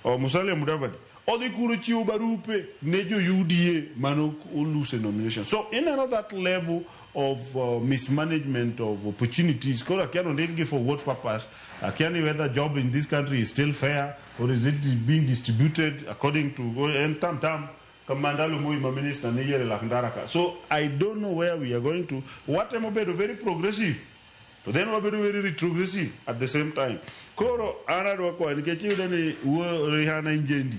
or Musalia Mudavadi or the Kuruchi Barupe Nejo UDA Mano lose nomination. So in another level of mismanagement of opportunities, Kora can give for what purpose? Can whether job in this country is still fair or is it being distributed according to and tam Kamandalo Muima minister Niyere Lakandaraka. So I don't know where we are going to. What am I very progressive? But then we're very retrogressive at the same time. Koro Anadwa kwa nikechi udani Rihana Injendi.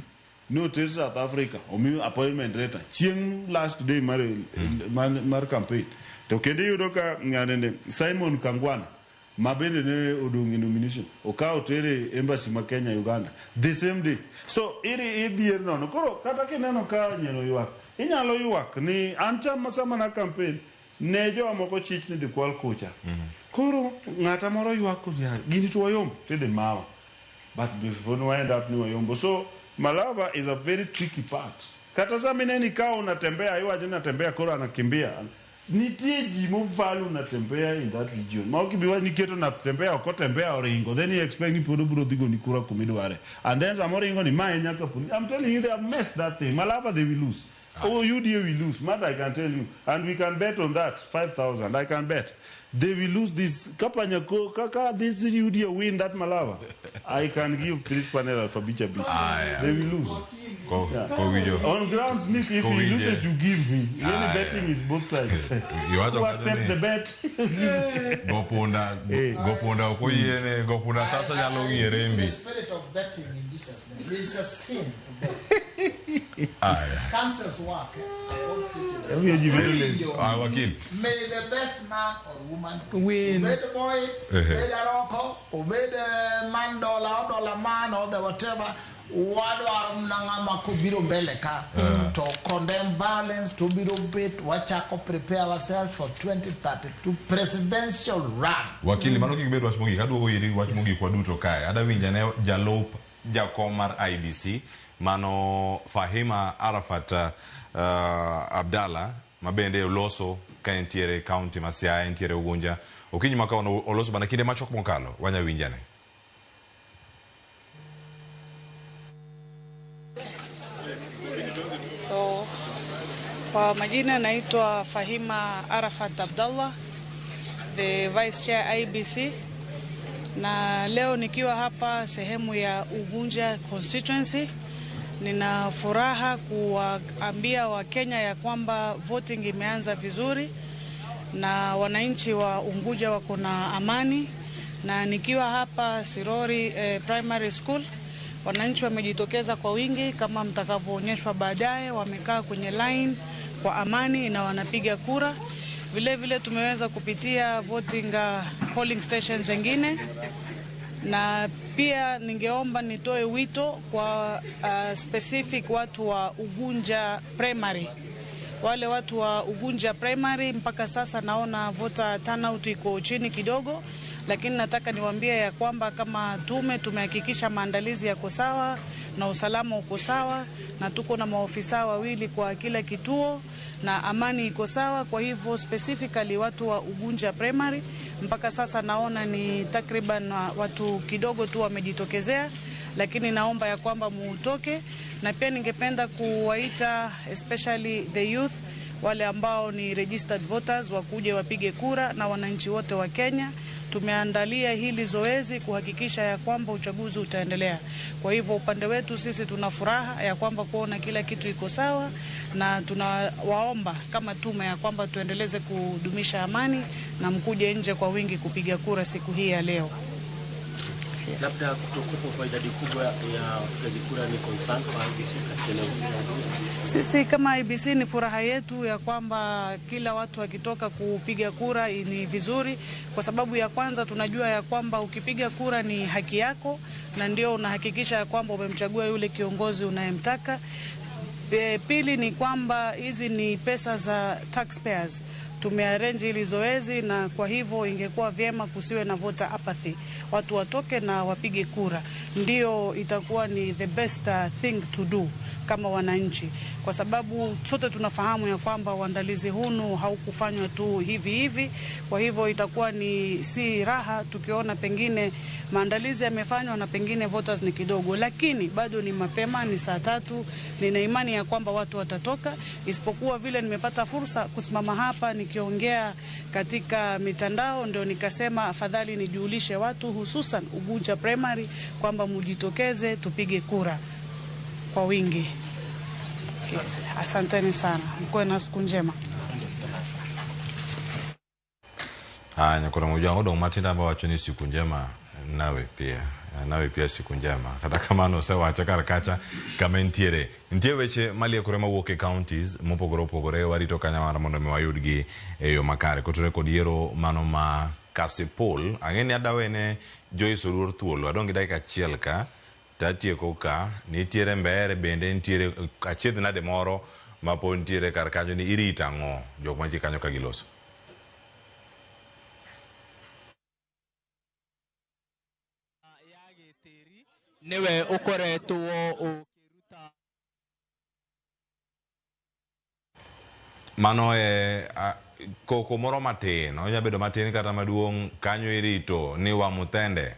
No to South Africa or appointment letter. Chieng last day mar campaign. To kende yudoka ngane Simon Kangwana mabende ne odungi nomination. Oka hotere embassy ma Kenya Uganda the same day. So iri no koro kata kineno ka nyeno yuak. Inyalo yuak ni ancha masama na campaign nejo amoko chich ni the kwal kucha. Koro ngata moro yuak ya gini to wayom te the mawa. But before no end up ni wayombo. So Malava is a very tricky part. Kata zamine ni kao unatembea, iwa jina natembea koro anakimbia. Nitie jimo valu unatembea in that region. Mauki biwa niketo natembea oko tembea oringo. Then you expect ni podo buro digo ni kura kumidu ware. And then some oringo ni mae nyaka puni. I'm telling you they have messed that thing. Malava they will lose. Oh, UDA will lose. Matter, I can tell you. And we can bet on that. 5,000. I can bet. They will lose this. This UDA win that Malava. I can give this panel for Bicha Bicha. They will lose. On grounds, Nick, if he loses, you give me. Any betting is both sides. You accept the bet. Go punda sasa jalo Yierembi. The spirit of betting in Jesus' name. It's a sin to bet. Cancels work. May the best man or woman win. Obey the boy, obey the uncle, obey the man dollar man or the whatever. To condemn violence, to be obeyed, prepare ourselves for 2032 presidential run. Wakili manoki kibedo wachmungi kadu oyiri wachmungi kwa duto kai. Ada winjane jalop jakomar IBC mano Fahima Arafat Abdallah mabende oloso ka entiere county Masia entiere Ugunja. Okinyi maka oloso bana kinde machok mokalo wanya winjane. Kwa majina naitwa Fahima Arafat Abdallah, the Vice Chair IBC, na leo nikiwa hapa sehemu ya Ugunja constituency. Nina furaha kuwaambia Wakenya ya kwamba voting imeanza vizuri na wananchi wa Unguja wako na amani, na nikiwa hapa Sirori Primary School wananchi wamejitokeza kwa wingi kama mtakavyoonyeshwa baadaye, wamekaa kwenye line kwa amani na wanapiga kura. Vile vile tumeweza kupitia voting polling stations zingine, na pia ningeomba nitoe wito kwa specific watu wa Ugunja Primary. Wale watu wa Ugunja Primary mpaka sasa naona voter turnout iko chini kidogo, lakini nataka niwaambie ya kwamba kama tumehakikisha maandalizi yako sawa na usalama uko sawa, na tuko na maofisa wawili kwa kila kituo na amani iko sawa. Kwa hivyo specifically watu wa Ugunja Primary mpaka sasa naona ni takriban watu kidogo tu wamejitokezea, lakini naomba ya kwamba mutoke. Na pia ningependa kuwaita especially the youth, wale ambao ni registered voters, wakuje wapige kura, na wananchi wote wa Kenya. Tumeandalia hili zoezi kuhakikisha ya kwamba uchaguzi utaendelea. Kwa hivyo upande wetu sisi tuna furaha ya kwamba kuona kila kitu iko sawa, na tunawaomba kama tume ya kwamba tuendeleze kudumisha amani na mkuje nje kwa wingi kupiga kura siku hii ya leo. Labda kutokupo kwa idadi kubwa ya wapigaji kura ni concern kwa IBC katika eneo hili. Sisi kama IBC ni furaha yetu ya kwamba kila watu wakitoka kupiga kura ni vizuri, kwa sababu ya kwanza tunajua ya kwamba ukipiga kura ni haki yako na ndio unahakikisha ya kwamba umemchagua yule kiongozi unayemtaka. Pili ni kwamba hizi ni pesa za taxpayers. Tumearrange hili zoezi, na kwa hivyo ingekuwa vyema kusiwe na voter apathy. Watu watoke na wapige kura. Ndio itakuwa ni the best thing to do kama wananchi, kwa sababu sote tunafahamu ya kwamba uandalizi huu haukufanywa tu hivi. Kwa hivyo itakuwa ni si raha tukiona pengine maandalizi yamefanywa na pengine voters ni kidogo, lakini bado ni mapema, ni saa 3. Nina imani ya kwamba watu watatoka, isipokuwa vile nimepata fursa kusimama hapa nikiongea katika mitandao, ndio nikasema afadhali nijulishe watu hususan Ugunja Primary kwamba mujitokeze tupige kura kwa wingi. Yes. Asanteni sana. Mkuwe na siku njema. Nyakura moja ngodo matinda ambao wachoni siku njema nawe pia siku njema. Kata kama no se wacha karakacha kama ntiere weche mali ya kurema woke counties mopogore warito kanyamara mondo mewayudgi eyo makare kotore kod Yiero mano ma Kasipul angeni adawene Joyce Orur thuolo adongi dakika achiel ka tatieko ka nitiere mbere bende nitiere achiedh nade moro mapo nitiere kar kanyo ni irita ng'o jok mantie kanyo ka giloso. Newe ukore tuwo mano koko moro matin onyabedo matin kata maduong' kanyo irito ni Wamutende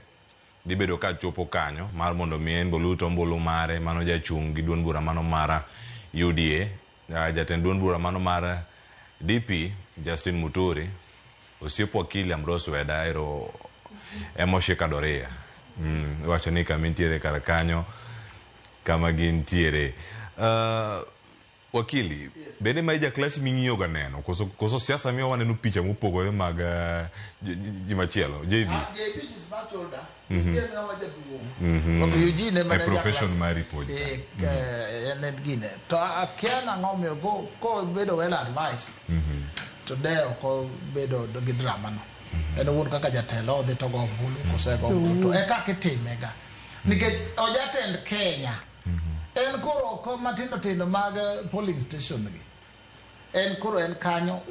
dibedo ka chopo kanyo mar mondo mien boluto mbulu mare mano jachung' gi duond bura mano mara UDA jatend duond bura mano mar DP Justin Muturi osiepo wakili Ambrose Weda ero emoshika doria wacho ni kama intiere kar kanyo kama gintiere wakili bende ma ja klasi ming'iyo ga neno koso siasa miyo waneno picha mopogore mag jimachielo JV JV is much older Eugene a profession mari pod en gine to akiana ng'omio go bedo well advised today ko bedo do drama no en wuon kaka jatelo dhi to go bulu kosego to e kaka itimega nikech ojatend Kenya en koro ko matindo mag polling station gi en koro en kanyo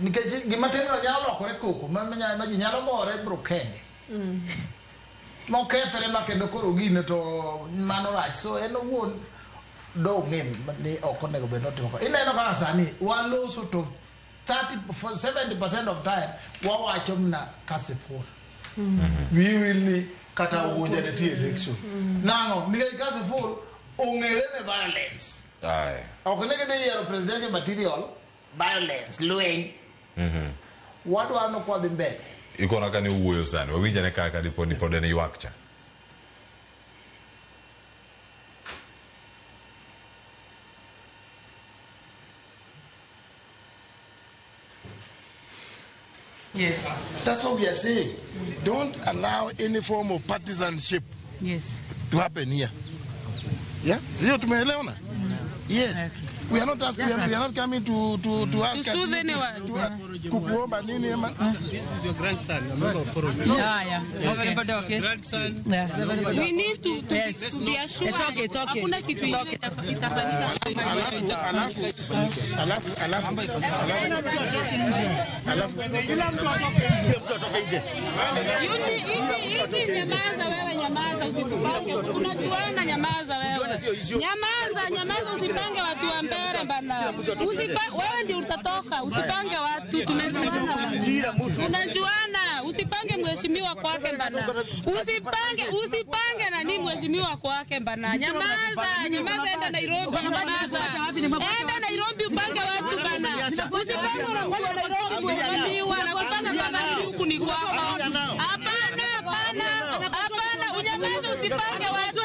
nikech gima tindo nyalo lokore koko ma ji nyalo gore brokenge mokethre makendo koro gine to mano rach so en wuon do ng'im ni okonego bedo timo ineno kaka sani waloso to 70% of time wawacho mna kasipur we will ni kata uonja ne ti election nango ni kasipur ongere ne violence okonege ne yiero presidential material violence lweny wadwa no kwa bimbe ikona kani uwoyo sana wawinja ne kaka diponi pod ne ywakcha Yes. That's what we are saying. Don't allow any form of partisanship to happen here. Yeah? Sio tumeelewana? Yes. Okay. We are not asking, we are not coming to ask to soothe anyone. Kukuomba nini ema? This is your grandson. Yeah. Okay. Grandson. Yeah. We need to be assured. It's okay. Hakuna kitu itafanyika nyamaza wewe, nyamaza usipange. Unajuana, nyamaza wewe. Nyamaza usipange watu wa mbele bana. Wewe ndio utatoka, usipange watu, tumejuana. Unajuana, usipange mheshimiwa kwake bana. Usipange nani mheshimiwa kwake bana. Nyamaza, enda Nairobi, nyamaza. Enda Nairobi upange watu bana. Usipange na Nairobi mheshimiwa na kupanga kama huku ni kwako. Hapana, unyamaze usipange watu.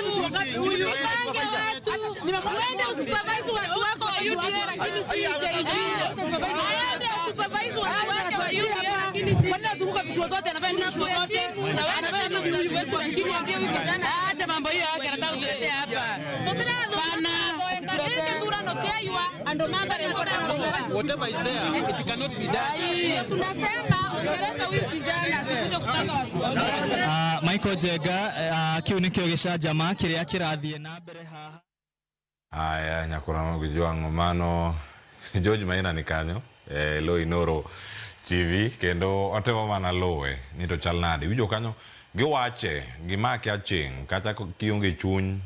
Uende usupervise watu wako wa UDA lakini si JV. Uende usupervise watu wako wa UDA lakini si. Kwani azunguka vitu zote anafanya vitu zote. Na wewe anafanya vitu zote lakini ambia huyu kijana hata mambo hiyo yake anataka kutetea hapa. Bana. Whatever is there, it cannot be done. Tunasema ongelesha huyu kijana asikuja kupanga watu. Michael Jega kiu nikio gishanjama kiria kirathie na mbere haha. Aya nyakura gujwa ngomano George Maina ni kanyo lo inoro TV kendo otemo mana lowe ni to chalnadi wijo kanyo giwache gimake aching kata kionge chuny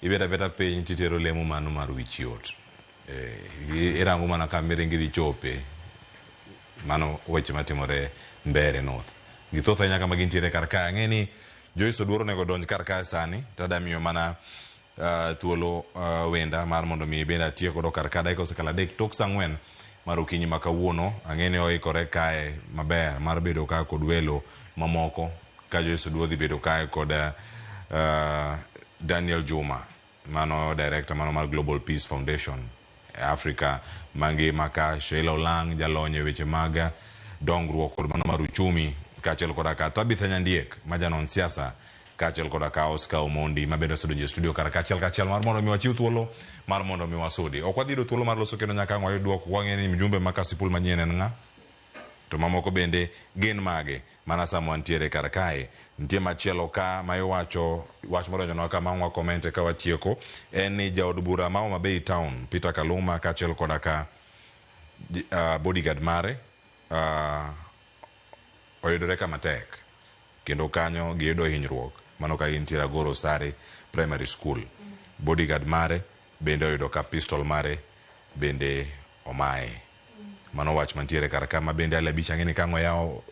ibeta piny titero lemo mano mar wichiot irango mana kamiringi dhi chope mano weche matimore Mbeere North githoth nyaka magintiere kar ka ng'eni Joyce Oduoro nego donj kar ka sani tada miyo mana thuolo wenda mar mondo mi benda tiyo kodo kar ka daiko sekala dek tok sangwen mar okinyi makawuono ang'eni oikore kae maber mar bedo ka kod welo mamoko ka Joyce Oduoro dhi bedo kae kod Daniel Juma mano director mano mar Global Peace Foundation Africa mangima ka Sheila Olang jalonye weche mag dongruok kod mano mar uchumi kaachiel koda ka Tabitha Nyandiek majanon siasa kaachiel koda ka Oscar Omondi mabedo sudonje studio kar kaachiel mar mondo mi wachiw thuolo mar mondo mi wasudi ok wadhi thuolo mar loso kendo nyaka ng'wa duok wang'eni mjumbe makasipul manyien en ng'a to mamoko bende gin mage mana samo antiere kar kae nitie machielo ka ma iwacho wach moro jonwa ka mang'wa komente ka watieko en ni jaod bura ma Homa Bay Town Peter Kaluma kaachiel koda ka bodyguard mare oyudore ka matek kendo kanyo giyudo hinyruok mano ka gintiere Agoro Sare Primary School bodyguard mare bende oyudo ka pistol mare bende omae mano wach mantiere kar ka ma bende alabich ang'eni kang'o yao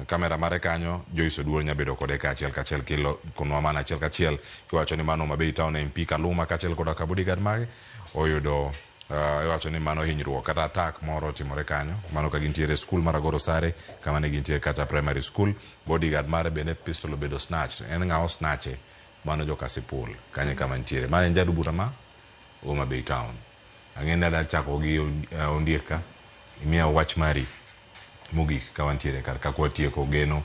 kamera mare kanyo Joyce Oduoro nyabedo kode kaachiel kilo konwa mana achiel kiwacho ni mano Homa Bay Town MP Kaluma kaachiel koda ka bodyguard mare oyudo iwacho ni mano hinyruok kata attack moro timore kanyo mano ka gintiere skul mar Agoro Sare kama ne gintiere kata primary school bodyguard mare bende pistol obedo snatch en ng'awo snatche mano jo Kasipul kanye kama ntiere mane njadu buta ma Homa Bay town ang'enda da chako gi Ondiek imiya wach mari mogik ka wantiere kar ka kwatieko geno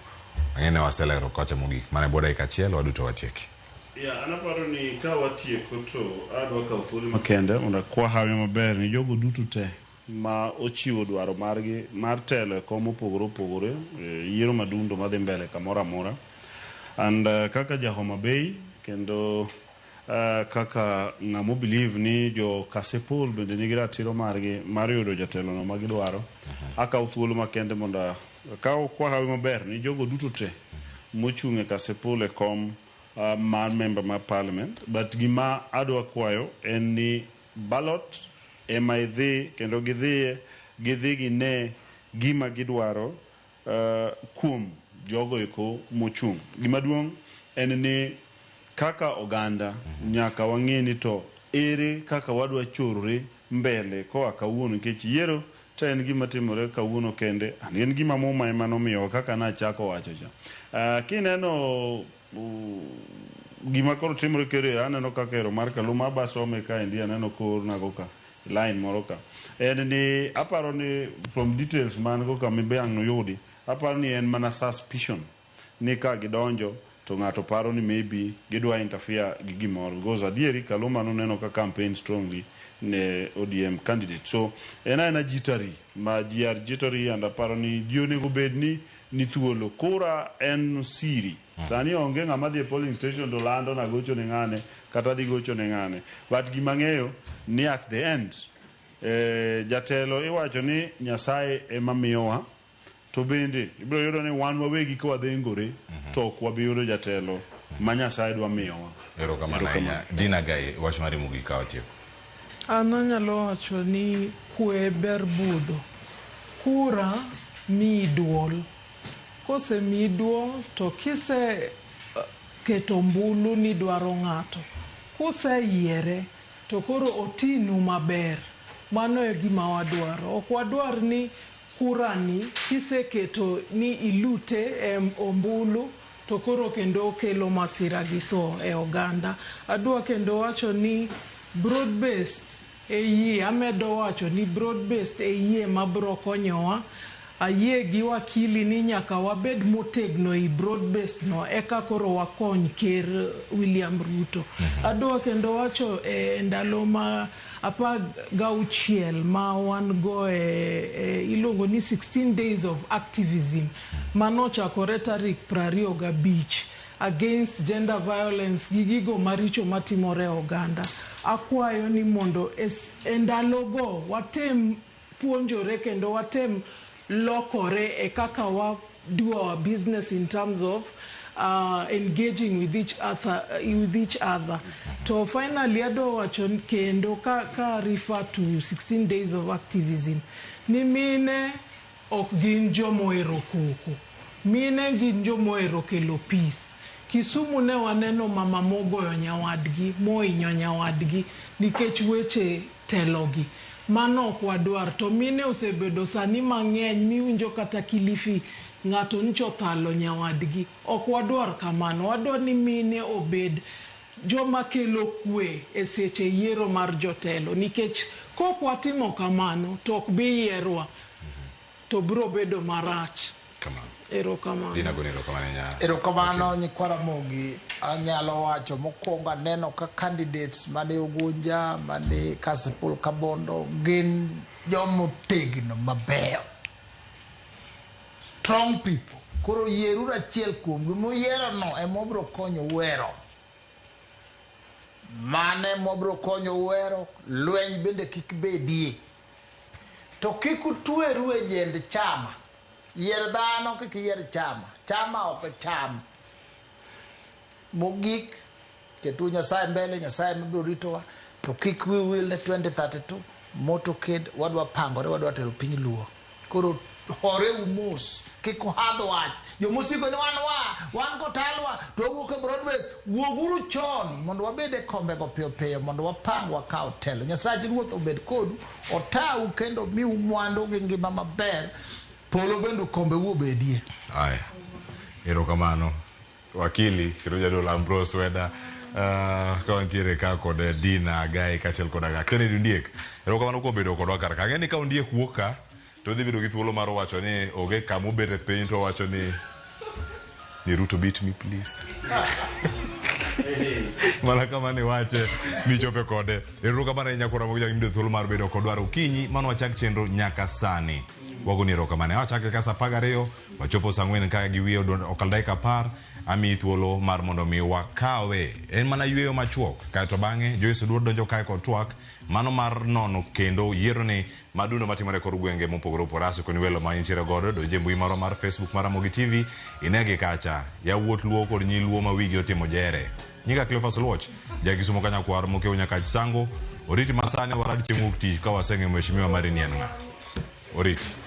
ang'ena waselero kocha mogik mane boda ikachiel waduto watieki. Anaparo ni ka watieko to adwa ka thuolo makende mondo kwa hawi maber ni jogo duto te ma ochiwo dwaro margi mar telo e kom opogore opogore yiero madundo madhi mbele kamoro amora and kaka ja Homa Bay kendo kaka ng'amo believe ni jo Kasipul bende nigi ratiro margi mar yudo jatelo no magidwaro aka thuolo makende mondo ka kwa hawi maber ni jogo duto te mochunge Kasipul e kom mar member mar parliament but gima adwa kwayo en ni ballot ema idhi kendo gidhi gine gima gidwaro kuom jogo eko mochung. Gima duong' en ni kaka oganda nyaka wang'e ni to ere kaka wadwa chorre mbele koa kawuono nikech yiero to en gima timore kawuono kende en gima muma ema nomiyo kaka nachako wacho cha kineno gima koro timore kere aneno kaka ero mar Kaluma basome ka endi aneno kor nago ka line moro ka en ni aparo ni from details man go ka mibyang no yudi aparo ni en mana suspicion ni ka gidonjo to ng'ato paro ni maybe gidwa interfere gi gimoro because adieri Kaluma no neno ka campaign strongly ne ODM candidate so ena jitari ma jitari and aparo ni dione go bedni ni thuolo kura en siri sani onge ng'ama dhi polling station to lando na gocho ne ng'ane kata dhi gocho ne ng'ane but gima ng'eyo ni at the end jatelo iwacho ni Nyasaye ema miyowa to bende ibiro yudo ni wan wawegi ka wadhengore to ok wabiyudo jatelo ma Nyasaye dwa miyowa. Erokamano ahinya. Dinah, Agai, wach mari mogik ka watieko. An anyalo wacho ni kwe ber budho. Kura miyi duol. Kose miyi duol to kise keto mbulu ni dwaro ng'ato. Kose yiere to koro otinu maber. Mano e gima wadwaro. Ok wadwar ni kura ni kise keto ni ilute ombulu to koro kendo kelo masira gi tho e oganda. Adwa kendo wacho ni broad based yie amedo wacho ni broad based yie mabro konyowa ayie gi wakili ni nyaka wabed motegno i broad based no eka koro wakony ker William Ruto. Adwa kendo wacho ndalo ma apagauchiel ma wan go ilongo ni 16 days of activism manochakore tarik 25 against gender violence gigigo maricho matimore oganda. Akwayo ni mondo endalogo watem puonjore kendo watem lokore e kaka wa do our business in terms of engaging with each other. To finally ado wacho kendo ka refer to 16 days of activism ni mine ok gin jomoero koko, mine gin jomoero kelo peace. Kisumu ne waneno mama mogoyo nyawadgi, moinyo nyawadgi nikech weche telogi. Mano ok wadwar. To mine osebedo sani mang'eny miwinjo kata Kilifi ng'ato ncho thalo nyawadgi. Ok wadwar kamano. Wadwar ni mine obed joma kelo kwe e seche yiero mar jotelo nikech kok watimo kamano to ok bi yierwa to bro bedo marach. Kamano. Erokamano. Dinah gonero kamano nya. Erokamano nyikwara mogi anyalo wacho mokwongo neno ka candidates mane Ugunja mane Kasipul Kabondo gin jomotegno mabeyo. Strong people. Koro yierura achiel kuomgi muyiero no emobro konyo wero. Mane mobro konyo wero lweny bende kik bedie. To kik utweru e jend chama. Yier dhano kik yier chama. Chama ok cham. Mogik ketu Nyasaye mbele, Nyasaye mabiro ritowa. To kik we will ne 2032 motorcade wadwa pangore wadwa tero piny Luo. Koro hore umos kiko hadho wach yo musiko ni wan ko talwa to wuok e Broadways wuoguru chon mondo wabede kombe go piyo mondo wapangwa ka hotel Nyasaye ruoth obed kodu otau kendo mi umwando gi ngima maber polo bendo kombe ubedie. Aya erokamano wakili kendo jadolo Ambrose Weda ka wantiere ka kod Dinah Agai kachel kod Agai kendo Ondiek erokamano ko bedo kodwa kar ka ngeni ka Ondiek wuok ka to dhi bedo gi thuolo mar wacho ni oge kama obet e piny to wacho ni Ruto beat me please. Mana kama ni wache michope kode erokamano ahinya kuom Ramogi jagimdo thuolo mar bedo kodwa okinyi mano wachak chenro nyaka sani wago ni erokamano wachake ka saa 12 wachopo saa 4 ka giwiye okal dakika 10 ami thuolo mar mondo mi wakawe en mana yweyo machuok kaeto bang'e Joyce Duor donjo kae kod Twak mano mar nono kendo yiero ni madundo matimore kod gwenge mopogore opogore koni welo ma intiere godo donje mbui maro mar Facebook mar Ramogi TV inegi kacha yawuot luo kod nyi luo ma wigi otimo jere nyika Cleophas Luoch jagisumo kanya kwar mokeo nyaka sango oriti masane waradi chieng' wuok tich ka waseng'e mheshimiwa mari nien ng'a oriti